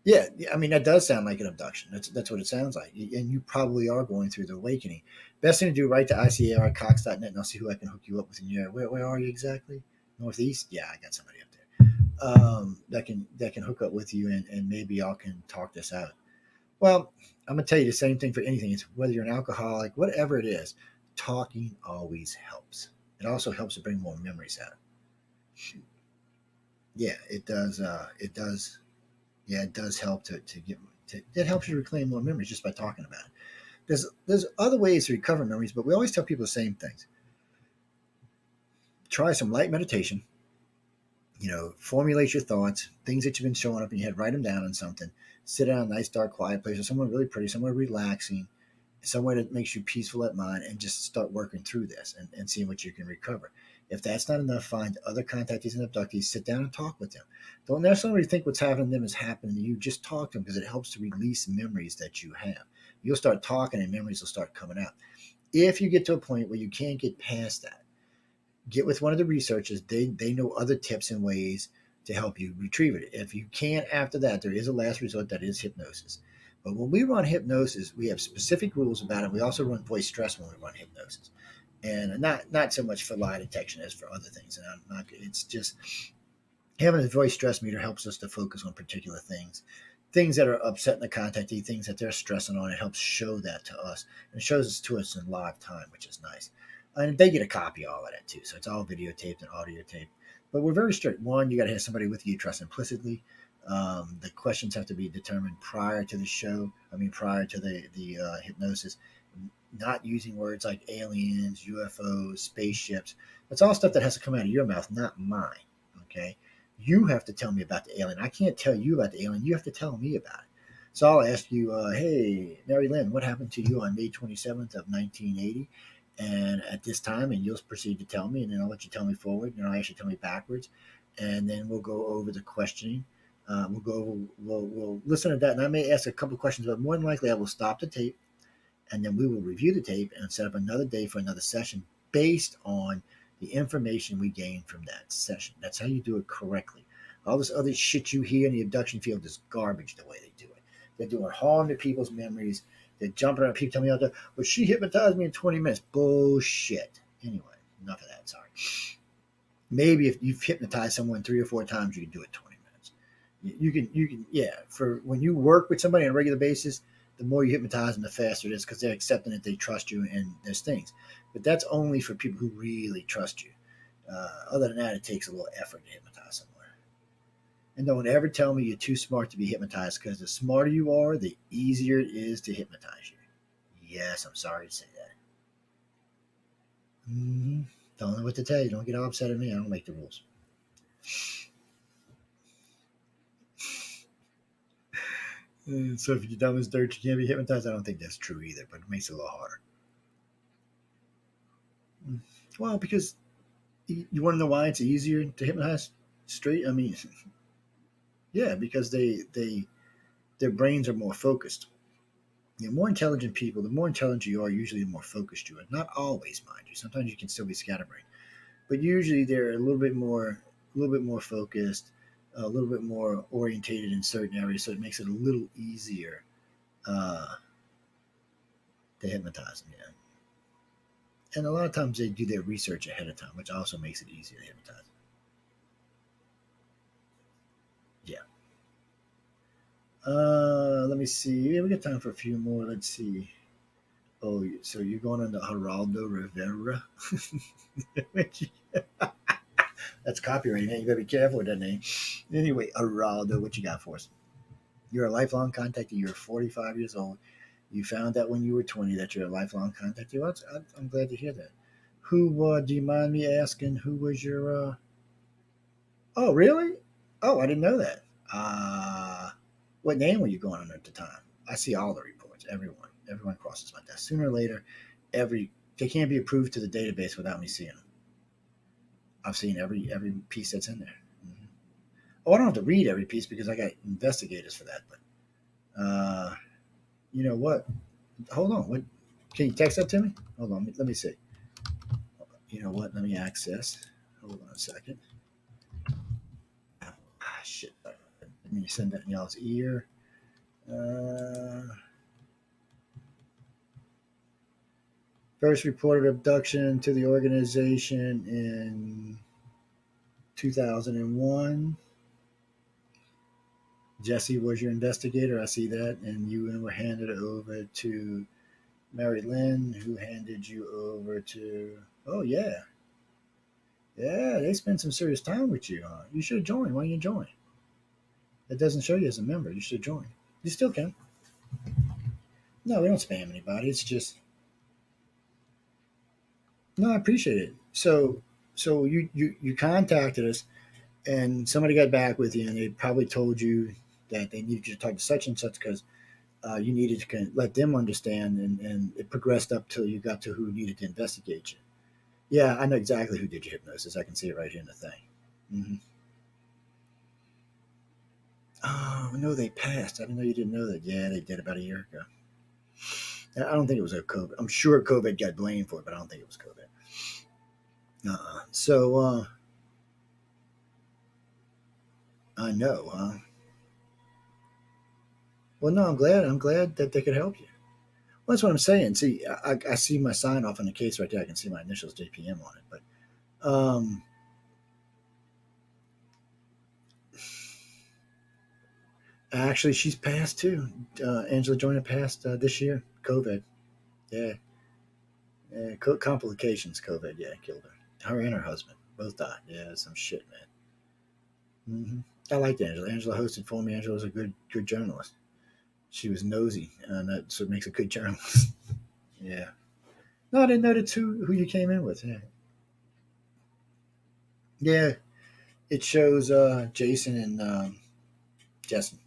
yeah, I mean that does sound like an abduction. That's what it sounds like, and you probably are going through the awakening. Best thing to do, write to ICAR@cox.net, and I'll see who I can hook you up with in your area. Where are you exactly? Northeast? Yeah, I got somebody up there that can hook up with you, and maybe y'all can talk this out. Well, I'm gonna tell you the same thing for anything. It's whether you're an alcoholic, whatever it is. Talking always helps. It also helps to bring more memories out. Yeah, it does. It does. Yeah, it does help to get. It helps you reclaim more memories just by talking about it. There's other ways to recover memories, but we always tell people the same things. Try some light meditation. Formulate your thoughts, things that you've been showing up in your head, write them down on something. Sit down in a nice, dark, quiet place or somewhere really pretty, somewhere relaxing, somewhere that makes you peaceful at mind, and just start working through this and seeing what you can recover. If that's not enough, find other contactees and abductees, sit down and talk with them. Don't necessarily think what's happening to them is happening to you. Just talk to them because it helps to release memories that you have. You'll start talking and memories will start coming out. If you get to a point where you can't get past that, get with one of the researchers. They know other tips and ways to help you retrieve it. If you can't after that, there is a last resort that is hypnosis. But when we run hypnosis, we have specific rules about it. We also run voice stress when we run hypnosis, and not so much for lie detection as for other things. And I'm not. It's just having a voice stress meter helps us to focus on particular things that are upsetting the contactee, things that they're stressing on. It helps show that to us and shows it to us in live time, which is nice. And they get a copy of all of that too, so it's all videotaped and audio taped. But we're very strict. One, you got to have somebody with you trust implicitly. The questions have to be determined prior to the show. I mean, prior to the hypnosis. Not using words like aliens, UFOs, spaceships. That's all stuff that has to come out of your mouth, not mine. Okay, you have to tell me about the alien. I can't tell you about the alien. You have to tell me about it. So I'll ask you, hey, Mary Lynn, what happened to you on May 27th of 1980? And at this time, and you'll proceed to tell me, and then I'll let you tell me forward, and I'll actually tell me backwards, and then we'll go over the questioning. We'll listen to that, and I may ask a couple of questions, but more than likely I will stop the tape, and then we will review the tape and set up another day for another session based on the information we gain from that session. That's how you do it correctly. All this other shit you hear in the abduction field is garbage the way they do it. They're doing harm to people's memories. They're jumping around. People tell me all the time, well, she hypnotized me in 20 minutes. Bullshit. Anyway, enough of that. Sorry. Maybe if you've hypnotized someone 3 or 4 times, you can do it 20 minutes. You can, yeah. For when you work with somebody on a regular basis, the more you hypnotize them, the faster it is because they're accepting that they trust you and there's things. But that's only for people who really trust you. Other than that, it takes a little effort to hypnotize someone. And don't ever tell me you're too smart to be hypnotized because the smarter you are, the easier it is to hypnotize you. Yes, I'm sorry to say that. Mm-hmm. Don't know what to tell you. Don't get all upset at me. I don't make the rules. So if you're dumb as dirt, you can't be hypnotized. I don't think that's true either, but it makes it a little harder. Mm. Well, because you want to know why it's easier to hypnotize straight. I mean, yeah, because they their brains are more focused. More intelligent people, the more intelligent you are, usually the more focused you are. Not always, mind you. Sometimes you can still be scatterbrained, but usually they're a little bit more focused, a little bit more orientated in certain areas, so it makes it a little easier uh, to hypnotize them. Yeah, and a lot of times they do their research ahead of time, which also makes it easier to hypnotize. Yeah. Let me see. Yeah, we got time for a few more. Let's see. Oh, so you're going on the Geraldo Rivera? That's copyright, man. You better be careful with that name. Anyway, Geraldo, what you got for us? You're a lifelong contactee. You're 45 years old. You found out when you were 20 that you're a lifelong contactee. Well, I'm glad to hear that. Who, do you mind me asking, who was your, oh, really? Oh, I didn't know that. Uh, what name were you going under at the time? I see all the reports. Everyone crosses my desk. Sooner or later, they can't be approved to the database without me seeing them. I've seen every piece that's in there. Mhm. Oh, I don't have to read every piece because I got investigators for that. But you know what? Hold on. What? Can you text that to me? Hold on. Let me see. You know what? Let me access. Hold on a second. Shit. Let me send that in y'all's ear. Uh, First reported abduction to the organization in 2001. Jesse was your investigator. I see that. And you were handed over to Mary Lynn, who handed you over to. Oh, yeah. Yeah, they spent some serious time with you. Huh? You should join. Why don't you join? It doesn't show you as a member. You should join. You still can. No, we don't spam anybody. It's just. No, I appreciate it. So you contacted us and somebody got back with you and they probably told you that they needed you to talk to such and such because you needed to kind of let them understand and it progressed up till you got to who needed to investigate you. Yeah, I know exactly who did your hypnosis. I can see it right here in the thing. Hmm. Oh no, they passed. I didn't know you didn't know that. Yeah, they did about a year ago. I don't think it was a COVID. I'm sure COVID got blamed for it, but I don't think it was COVID. So I know. Well, no, I'm glad. I'm glad that they could help you. Well, that's what I'm saying. See, I see my sign off on the case right there. I can see my initials JPM on it. But actually, she's passed too. Angela Joyner passed this year. COVID. Yeah. Complications. COVID. Yeah, killed her. Her and her husband both died. Yeah, some shit, man. I liked Angela. Angela hosted for me. Angela was a good journalist. She was nosy, and that's what makes a good journalist. Yeah. No, I didn't know the two who you came in with. Yeah. Yeah. It shows Jason and Jesse.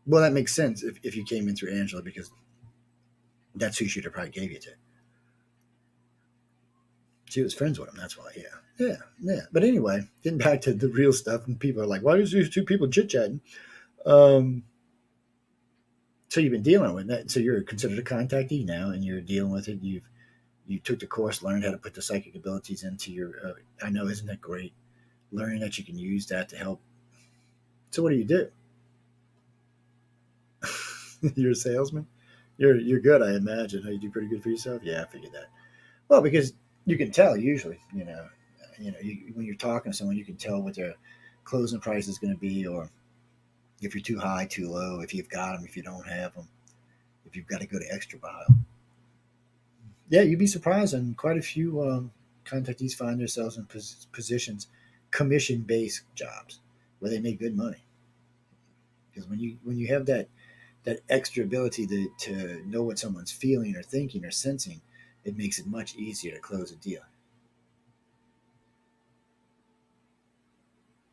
Well, that makes sense if you came in through Angela because that's who she'd have probably gave you to. She was friends with him. That's why. Yeah. Yeah. Yeah. But anyway, getting back to the real stuff, and people are like, "Why is these two people chit chatting?" Um, so you've been dealing with that. So you're considered a contactee now, and you're dealing with it. You took the course, learned how to put the psychic abilities into your. I know, isn't that great? Learning that you can use that to help. So what do you do? You're a salesman. You're good, I imagine. You do pretty good for yourself. Yeah, I figured that. Well, because you can tell usually, when you're talking to someone, you can tell what their closing price is going to be, or if you're too high, too low, if you've got them, if you don't have them, if you've got to go to extra mile. Yeah, you'd be surprised, and quite a few contactees find themselves in positions, commission-based jobs, where they make good money. Because when you have that extra ability to know what someone's feeling or thinking or sensing, it makes it much easier to close a deal.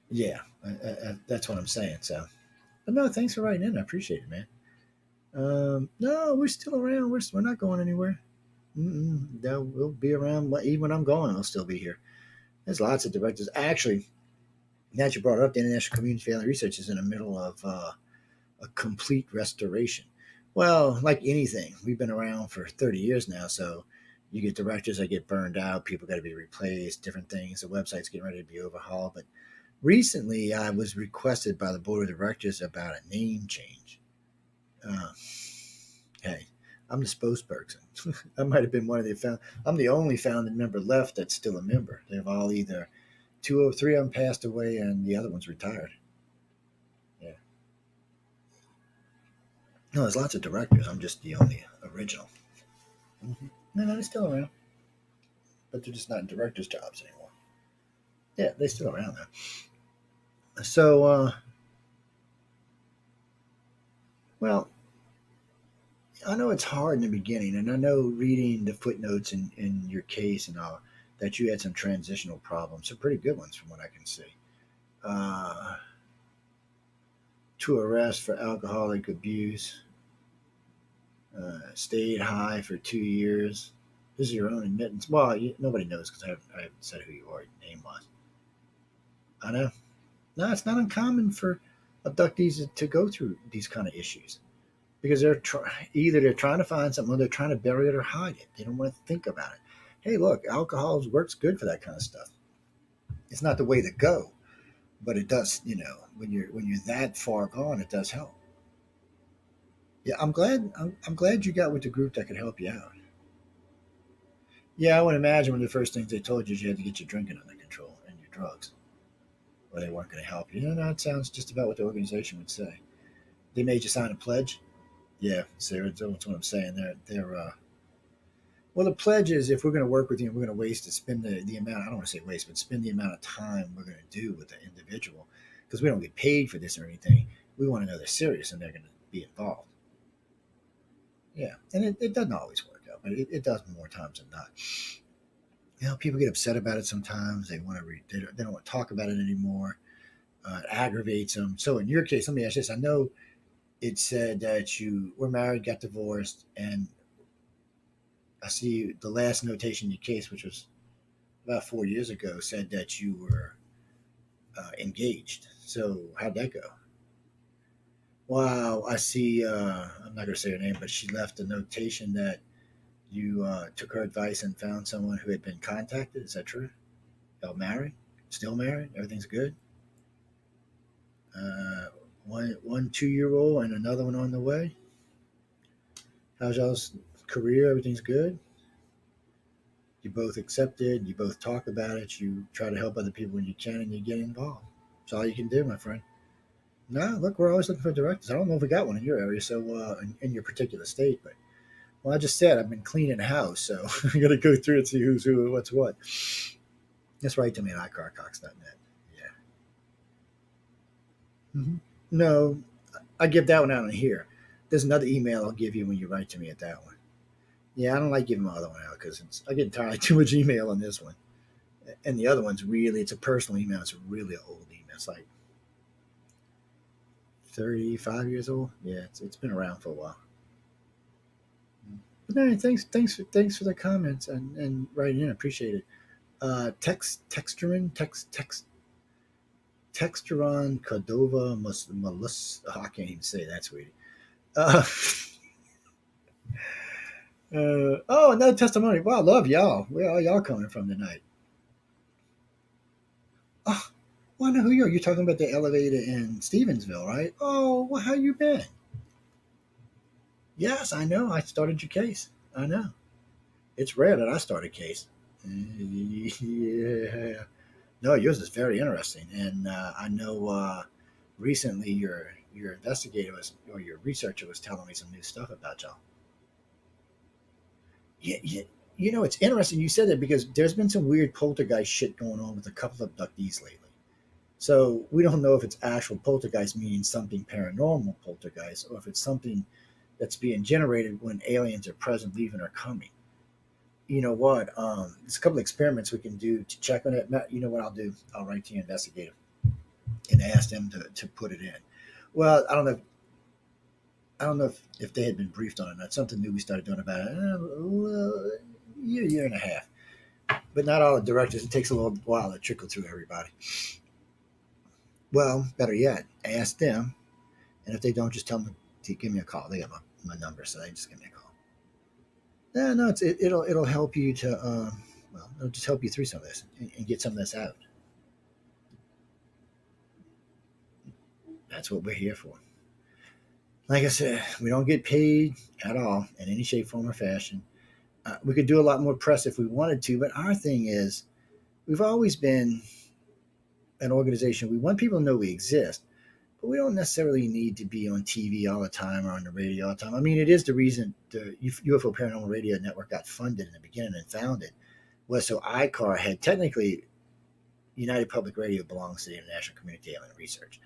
Yeah, that's what I'm saying. So, but no, thanks for writing in. I appreciate it, man. No, we're still around. We're not going anywhere. No, we'll be around. Even when I'm gone, I'll still be here. There's lots of directors. Actually, now that you brought it up, the International Community for Family Research is in the middle of a complete restoration. Well, like anything, we've been around for 30 years now, so you get directors that get burned out, people got to be replaced, different things. The website's getting ready to be overhauled. But recently, I was requested by the board of directors about a name change. Uh, hey, I'm the spokesperson. I might have been one of the found. I'm the only founding member left that's still a member. They've all either two or three of them passed away, and the other one's retired. Yeah. No, there's lots of directors. I'm just the only original. No, they're still around, but they're just not in directors' jobs anymore. Yeah, they're still around though. So, well, I know it's hard in the beginning, and I know reading the footnotes in your case and all that you had some transitional problems, some pretty good ones from what I can see. Uh, to arrest for alcoholic abuse, stayed high for 2 years. This is your own admittance. Well, nobody knows because I haven't said who you are, your name was. I know. No, it's not uncommon for abductees to go through these kind of issues because either they're trying to find something or they're trying to bury it or hide it. They don't want to think about it. Hey, look, alcohol works good for that kind of stuff. It's not the way to go, but it does. When you're that far gone, it does help. Yeah, I'm glad. I'm glad you got with the group that could help you out. Yeah, I would imagine one of the first things they told you is you had to get your drinking under control and your drugs, or they weren't going to help you. No, it sounds just about what the organization would say. They made you sign a pledge. Yeah, Sarah, that's what I'm saying. Well, the pledge is if we're going to work with you, we're going to spend the amount. I don't want to say waste, but spend the amount of time we're going to do with the individual because we don't get paid for this or anything. We want to know they're serious and they're going to be involved. Yeah, and it doesn't always work out, but it does more times than not. People get upset about it sometimes. They want to they don't want to talk about it anymore. It aggravates them. So in your case, let me ask this: I know it said that you were married, got divorced, and I see the last notation in your case, which was about 4 years ago, said that you were engaged. So how'd that go? Wow, I see. I'm not going to say her name, but she left a notation that you took her advice and found someone who had been contacted. Is that true? Y'all married? Still married? Everything's good? Uh, one 2 year old and another one on the way. How's y'all's career? Everything's good. You both accepted. You both talk about it. You try to help other people when you can, and you get involved. That's all you can do, my friend. No, look, we're always looking for directors. I don't know if we got one in your area, so in your particular state, but well, I just said I've been cleaning house, so I'm gonna go through and see who's who, what's what. That's right to me at iCarCox.net. Yeah. No, I give that one out on here. There's another email I'll give you when you write to me at that one. Yeah, I don't like giving my other one out because I get tired of too much email on this one. And the other one's really, it's a personal email. It's a really old email. It's like 35 years old. Yeah, it's been around for a while. But no, thanks for the comments and writing in. Appreciate it. Texturon Cordova Malus. Oh, I can't even say that, sweetie. Uh, oh, another testimony. Wow, I love y'all. Where are y'all coming from tonight? Oh, well, I know who you are. You're talking about the elevator in Stevensville, right? Oh, well, how you been? Yes, I know. I started your case. I know. It's rare that I start a case. Yeah. No, yours is very interesting, and I know recently your investigator was or your researcher was telling me some new stuff about y'all. Yeah, yeah. You know, it's interesting you said that because there's been some weird poltergeist shit going on with a couple of abductees lately. So we don't know if it's actual poltergeist, meaning something paranormal poltergeist, or if it's something that's being generated when aliens are present, leaving, or coming. You know what? There's a couple of experiments we can do to check on it. Matt, you know what I'll do? I'll write to your investigator and ask them to put it in. Well, I don't know if they had been briefed on it. That's something new we started doing about it. Well, year and a half. But not all the directors. It takes a little while to trickle through everybody. Well, better yet, ask them, and if they don't, just tell them to give me a call. They got my number, so they just give me a call. Yeah, no, it'll help you to well, it'll just help you through some of this and get some of this out. That's what we're here for. Like I said, we don't get paid at all in any shape, form, or fashion. We could do a lot more press if we wanted to, but our thing is we've always been an organization. We want people to know we exist, but we don't necessarily need to be on TV all the time or on the radio all the time. I mean, it is the reason the UFO Paranormal Radio Network got funded in the beginning and founded was so ICAR had technically United Public Radio belongs to the International Community Alien Research.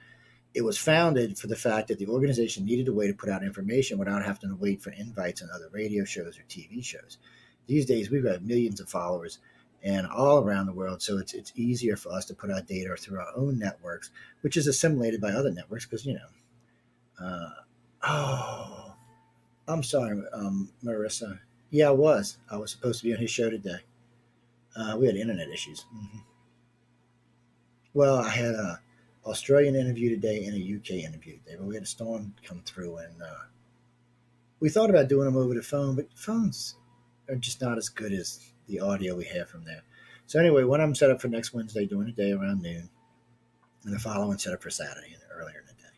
It was founded for the fact that the organization needed a way to put out information without having to wait for invites on other radio shows or TV shows. These days, we've got millions of followers and all around the world, so it's easier for us to put out data through our own networks, which is assimilated by other networks because Uh, oh, I'm sorry, Marissa. Yeah, I was. I was supposed to be on his show today. We had internet issues. Well, I had a Australian interview today and a UK interview today, but we had a storm come through, and we thought about doing them over the phone, but phones are just not as good as the audio we have from there. So anyway, one of them set up for next Wednesday during the day around noon, and the following set up for Saturday earlier in the day.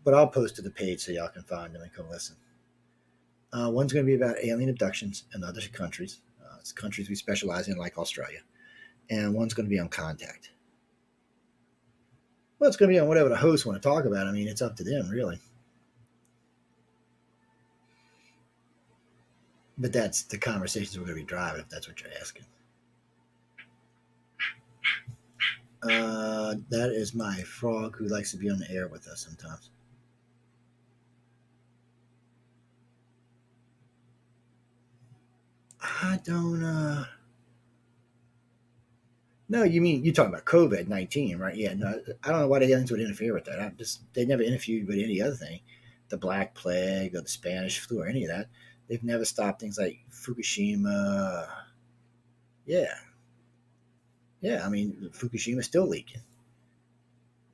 But I'll post to the page so y'all can find them and come listen. One's going to be about alien abductions in other countries. It's countries we specialize in, like Australia. And one's going to be on contact. Well, it's going to be on whatever the hosts want to talk about. I mean, it's up to them, really. But that's the conversations we're going to be driving, if that's what you're asking. That is my frog who likes to be on the air with us sometimes. I don't. No, you mean you talking about COVID-19, right? Yeah. No, I don't know why the aliens would interfere with that. They never interfered with any other thing, the Black Plague or the Spanish flu or any of that. They've never stopped things like Fukushima. Yeah, yeah. I mean, Fukushima's still leaking.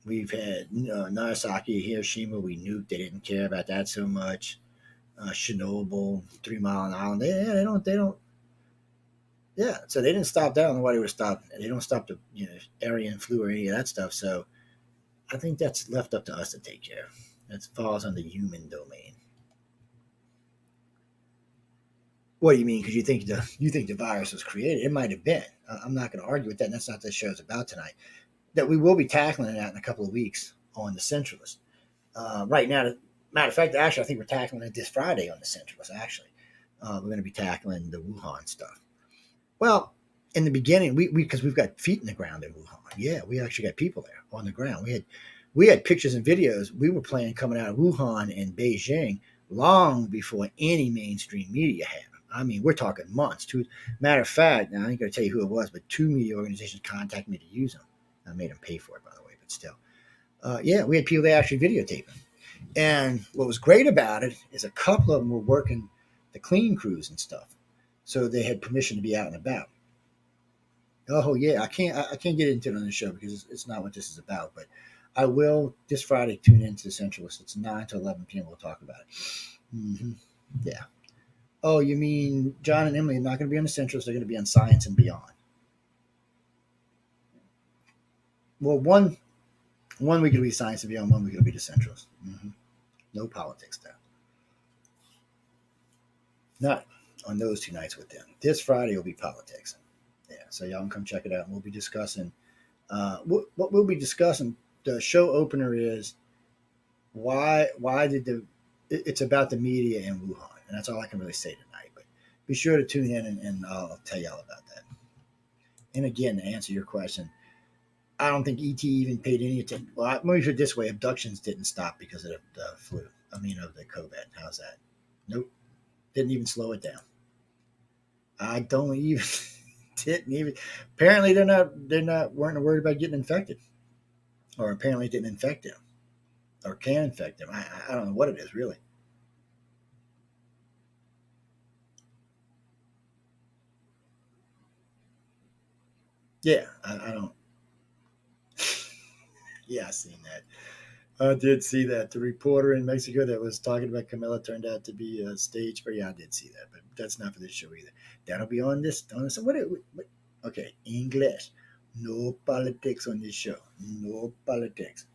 We've had Nagasaki, Hiroshima. We nuked. They didn't care about that so much. Chernobyl, 3 Mile Island. They don't. They don't. Yeah. So they didn't stop that. I don't know why they would stop. They don't stop the Aryan flu or any of that stuff. So I think that's left up to us to take care of. That falls on the human domain. What do you mean? Because you think the virus was created? It might have been. I'm not going to argue with that. And that's not what the show's about tonight. That we will be tackling that in a couple of weeks on the Centralist. Right now, matter of fact, actually, I think we're tackling it this Friday on the Centralist. Actually, we're going to be tackling the Wuhan stuff. Well, in the beginning, we because we've got feet in the ground in Wuhan. Yeah, we actually got people there on the ground. We had pictures and videos. We were playing coming out of Wuhan and Beijing long before any mainstream media had them. I mean, we're talking months. Matter of fact, now I ain't going to tell you who it was, but two media organizations contacted me to use them. I made them pay for it, by the way, but still. Yeah, we had people that actually videotape them. And what was great about it is a couple of them were working the clean crews and stuff, so they had permission to be out and about. Oh yeah, I can't get into it on the show because it's not what this is about. But I will this Friday tune into the Centralist. It's 9 to 11 p.m. We'll talk about it. Yeah. Oh, you mean John and Emily are not going to be on the Centralist? They're going to be on Science and Beyond. Well, one week it'll be Science and Beyond. One week it'll be the Centralist. No politics there. not on those 2 nights with them. This Friday will be politics. Yeah, so y'all can come check it out. And we'll be discussing what we'll be discussing. The show opener is why did it's about the media in Wuhan, and that's all I can really say tonight. But be sure to tune in, and I'll tell y'all about that. And again, to answer your question, I don't think ET even paid any attention. Well, let me put it this way: abductions didn't stop because of the flu. I mean, of the COVID. How's that? Nope, didn't even slow it down. I don't even didn't even. Apparently, they're not weren't worried about getting infected, or apparently it didn't infect them, or can infect them. I don't know what it is really. Yeah, I don't. Yeah, I seen that. I did see that. The reporter in Mexico that was talking about Camilla turned out to be a stage. But yeah, I did see that. But that's not for this show either. That'll be on this. On this. What? Okay, English. No politics on this show. No politics.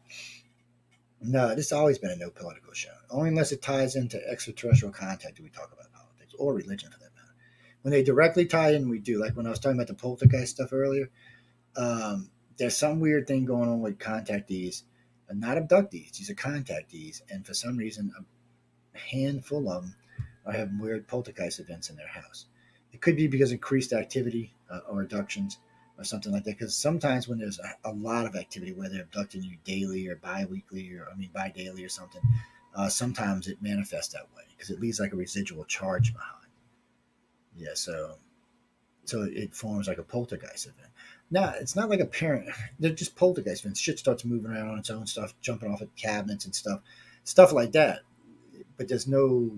No, this has always been a no political show. Only unless it ties into extraterrestrial contact do we talk about politics or religion for that matter. When they directly tie in, we do. Like when I was talking about the poltergeist stuff earlier, there's some weird thing going on with contactees, not abductees. These are contactees, and for some reason, a handful of them are having weird poltergeist events in their house. It could be because of increased activity or abductions or something like that. Because sometimes when there's a lot of activity, where they're abducting you daily or bi-weekly or I mean bi-daily or something, sometimes it manifests that way because it leaves like a residual charge behind. Yeah, so it forms like a poltergeist event. Now, it's not like a parent. They're just poltergeist events. Shit starts moving around on its own stuff, jumping off of cabinets and stuff like that. But there's no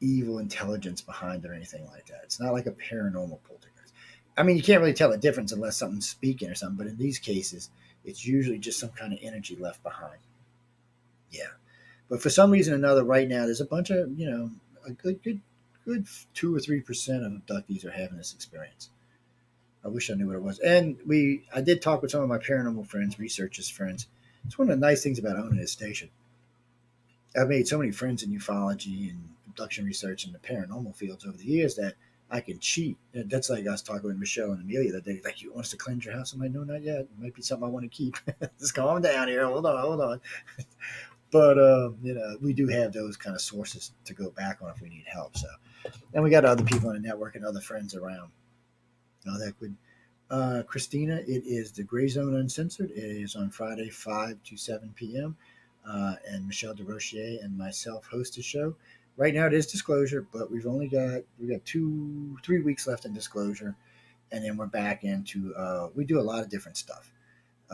evil intelligence behind it or anything like that. It's not like a paranormal poltergeist. I mean, you can't really tell the difference unless something's speaking or something. But in these cases, it's usually just some kind of energy left behind. Yeah. But for some reason or another, right now, there's a bunch of a good 2 or 3% of abductees are having this experience. I wish I knew what it was. And I did talk with some of my paranormal friends, researchers friends. It's one of the nice things about owning this station. I've made so many friends in ufology and abduction research and the paranormal fields over the years that I can cheat. That's like I was talking with Michelle and Amelia that day. Like, you want us to cleanse your house? I'm like, no, not yet. It might be something I want to keep. Just calm down here. Hold on, hold on. But we do have those kind of sources to go back on if we need help. So, and we got other people in the network and other friends around. That could Christina, it is the Gray Zone Uncensored. It is on Friday, 5 to 7 p.m. And Michelle DeRochier and myself host the show. Right now it is disclosure, but we got 3 weeks left in disclosure, and then we're back into we do a lot of different stuff.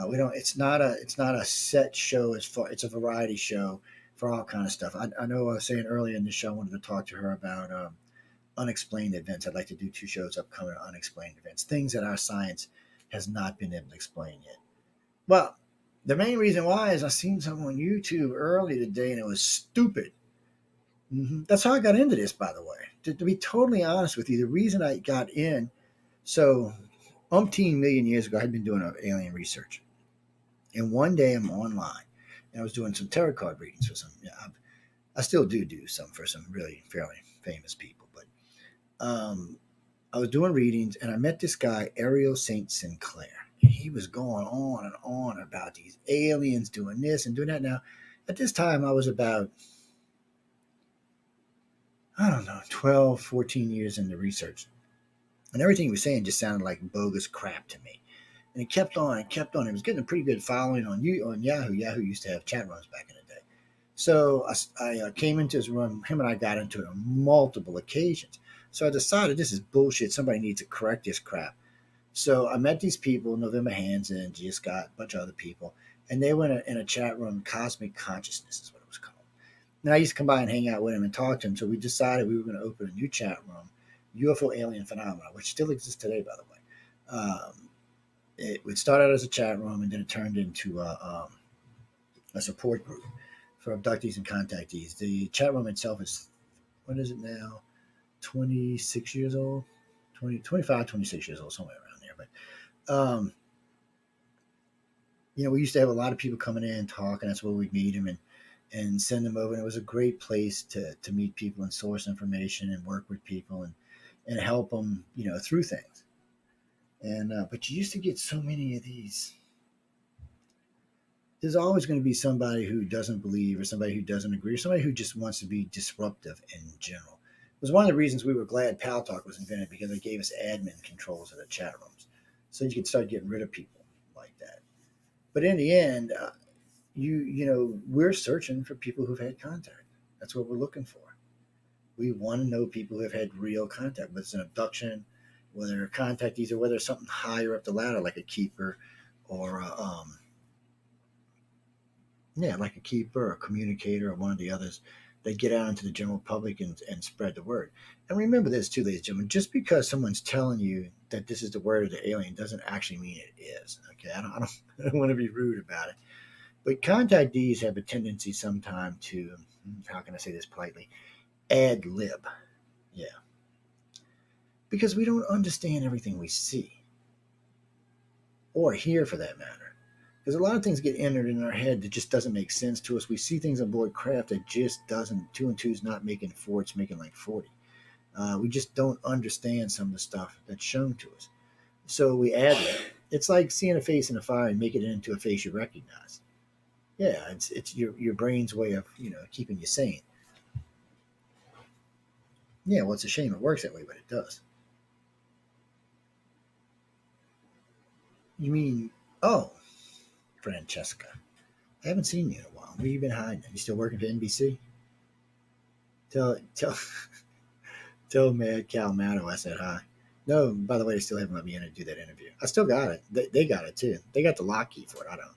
We don't. It's not a set show as far. It's a variety show for all kind of stuff. I know I was saying earlier in the show I wanted to talk to her about unexplained events. I'd like to do 2 shows upcoming on unexplained events, things that our science has not been able to explain yet. Well, the main reason why is I seen something on YouTube early today and it was stupid. That's how I got into this, by the way. To be totally honest with you, the reason I got in, so umpteen million years ago, I had been doing alien research. And one day I'm online and I was doing some tarot card readings for some, yeah, I still do some for some really fairly famous people, but I was doing readings and I met this guy, Ariel St. Sinclair. And he was going on and on about these aliens doing this and doing that. Now, at this time, I was about, I don't know, 12, 14 years into research. And everything he was saying just sounded like bogus crap to me. And it kept on and kept on. It was getting a pretty good following on Yahoo. Yahoo used to have chat rooms back in the day. So I came into his room. Him and I got into it on multiple occasions. So I decided this is bullshit. Somebody needs to correct this crap. So I met these people, November Hands and G. Scott, a bunch of other people, and they went in a chat room. Cosmic Consciousness is what it was called. And I used to come by and hang out with him and talk to him. So we decided we were going to open a new chat room, UFO Alien Phenomena, which still exists today, by the way. It would start out as a chat room, and then it turned into a support group for abductees and contactees. The chat room itself is, what is it now? 26 years old, 20, 25, 26 years old, somewhere around there. But, we used to have a lot of people coming in and talking. That's where we'd meet them. And and send them over. And it was a great place to meet people and source information and work with people and help them, through things. And but you used to get so many of these. There's always going to be somebody who doesn't believe, or somebody who doesn't agree, or somebody who just wants to be disruptive in general. It was one of the reasons we were glad Pal Talk was invented, because it gave us admin controls of the chat rooms, so you could start getting rid of people like that. But in the end, we're searching for people who've had contact. That's what we're looking for. We want to know people who have had real contact, whether it's an abduction, whether they're contactees, or whether it's something higher up the ladder, like a keeper, or like a keeper, or a communicator, or one of the others. They get out into the general public and spread the word. And remember this too, ladies and gentlemen: just because someone's telling you that this is the word of the alien doesn't actually mean it is. Okay, I don't want to be rude about it. But contactees have a tendency sometimes to, how can I say this politely, ad lib. Yeah. Because we don't understand everything we see or hear, for that matter. Because a lot of things get entered in our head that just doesn't make sense to us. We see things on board craft that just doesn't, two and two is not making four, it's making like 40. We just don't understand some of the stuff that's shown to us. So we ad lib. It's like seeing a face in a fire and making it into a face you recognize. Yeah, it's your brain's way of keeping you sane. Yeah, well, it's a shame it works that way, but it does. You mean, oh, Francesca, I haven't seen you in a while. Where you been hiding? You still working for NBC? Tell tell Mad Cal Matto I said hi. No, by the way, they still haven't let me in to do that interview. I still got it. They got it too. They got the lock key for it. I don't.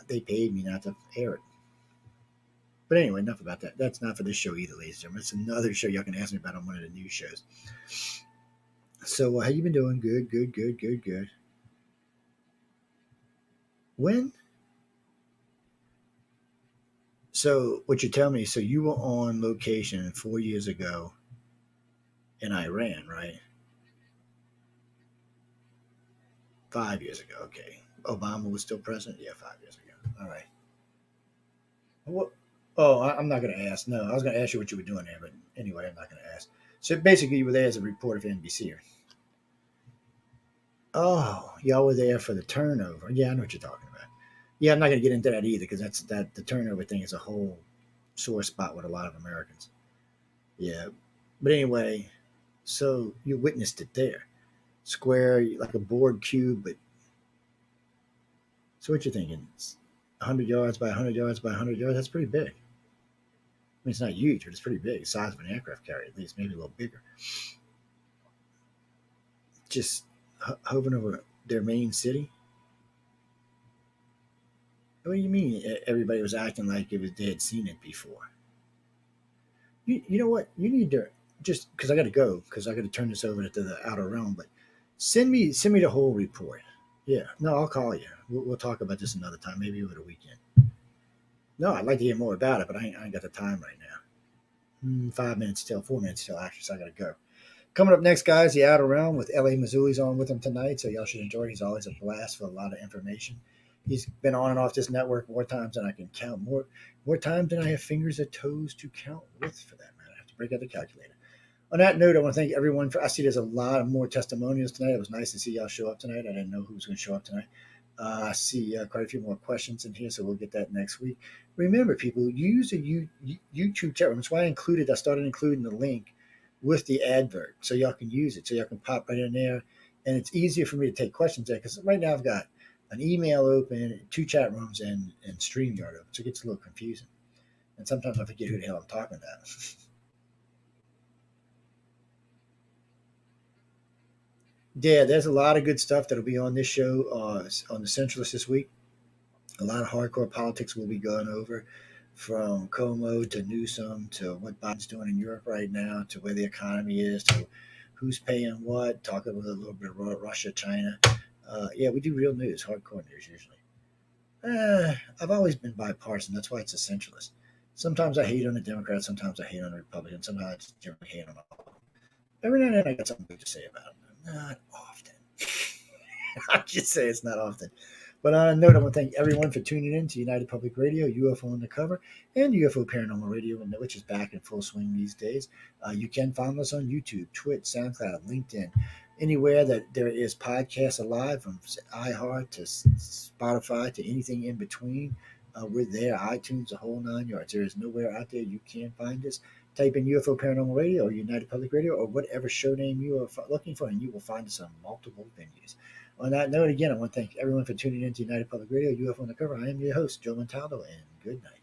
They paid me not to air it. But anyway, enough about that. That's not for this show either, ladies and gentlemen. It's another show y'all can ask me about on one of the news shows. So, how you been doing? Good, good, good, good, good. When? So, what you're telling me? So, you were on location 4 years ago in Iran, right? 5 years ago. Okay. Obama was still president. Yeah, 5 years ago. All right. What? Oh, I'm not going to ask. No, I was going to ask you what you were doing there, but anyway, I'm not going to ask. So basically, you were there as a reporter for NBC. Oh, y'all were there for the turnover. Yeah, I know what you're talking about. Yeah, I'm not going to get into that either, because that the turnover thing is a whole sore spot with a lot of Americans. Yeah, but anyway, so you witnessed it there, square like a board cube. But so what you thinking? It's 100 yards by 100 yards by 100 yards. That's pretty big. I mean, it's not huge, but it's pretty big. The size of an aircraft carrier, at least, maybe a little bigger. Just hovering over their main city. What do you mean? Everybody was acting like they had seen it before. You know what? You need to, just because I got to go, because I got to turn this over to the outer realm. But send me the whole report. Yeah, no, I'll call you. We'll talk about this another time, maybe over the weekend. No, I'd like to hear more about it, but I ain't got the time right now. 5 minutes till, 4 minutes till, actually, so I got to go. Coming up next, guys, the Outer Realm with L.A. Mazzulli's on with him tonight, so y'all should enjoy. He's always a blast for a lot of information. He's been on and off this network more times than I can count. More times than I have fingers and toes to count with, for that matter. I have to break out the calculator. On that note, I want to thank everyone for. I see there's a lot of more testimonials tonight. It was nice to see y'all show up tonight. I didn't know who was going to show up tonight. I see quite a few more questions in here, so we'll get that next week. Remember, people, use the YouTube chat room. That's why I started including the link with the advert, so y'all can use it, so y'all can pop right in there, and it's easier for me to take questions there, because right now I've got an email open, two chat rooms, and StreamYard open, so it gets a little confusing, and sometimes I forget who the hell I'm talking about. Yeah, there's a lot of good stuff that'll be on this show on the Centralist this week. A lot of hardcore politics we'll be going over, from Como to Newsom to what Biden's doing in Europe right now, to where the economy is, to who's paying what, talking a little bit about Russia, China. Yeah, we do real news, hardcore news usually. I've always been bipartisan. That's why it's a centralist. Sometimes I hate on the Democrats, sometimes I hate on the Republicans, sometimes I just generally hate on all of them. Every now and then I got something good to say about them. Not often. I just say it's not often. But on a note, I want to thank everyone for tuning in to United Public Radio, UFO Undercover, and UFO Paranormal Radio, which is back in full swing these days. You can find us on YouTube, Twitch, SoundCloud, LinkedIn, anywhere that there is podcasts alive, from iHeart to Spotify to anything in between. We're there, iTunes, the whole nine yards. There is nowhere out there you can't find us. Type in UFO Paranormal Radio or United Public Radio or whatever show name you are looking for, and you will find us on multiple venues. On that note, again, I want to thank everyone for tuning in to United Public Radio, UFO Undercover. I am your host, Joe Montaldo, and good night.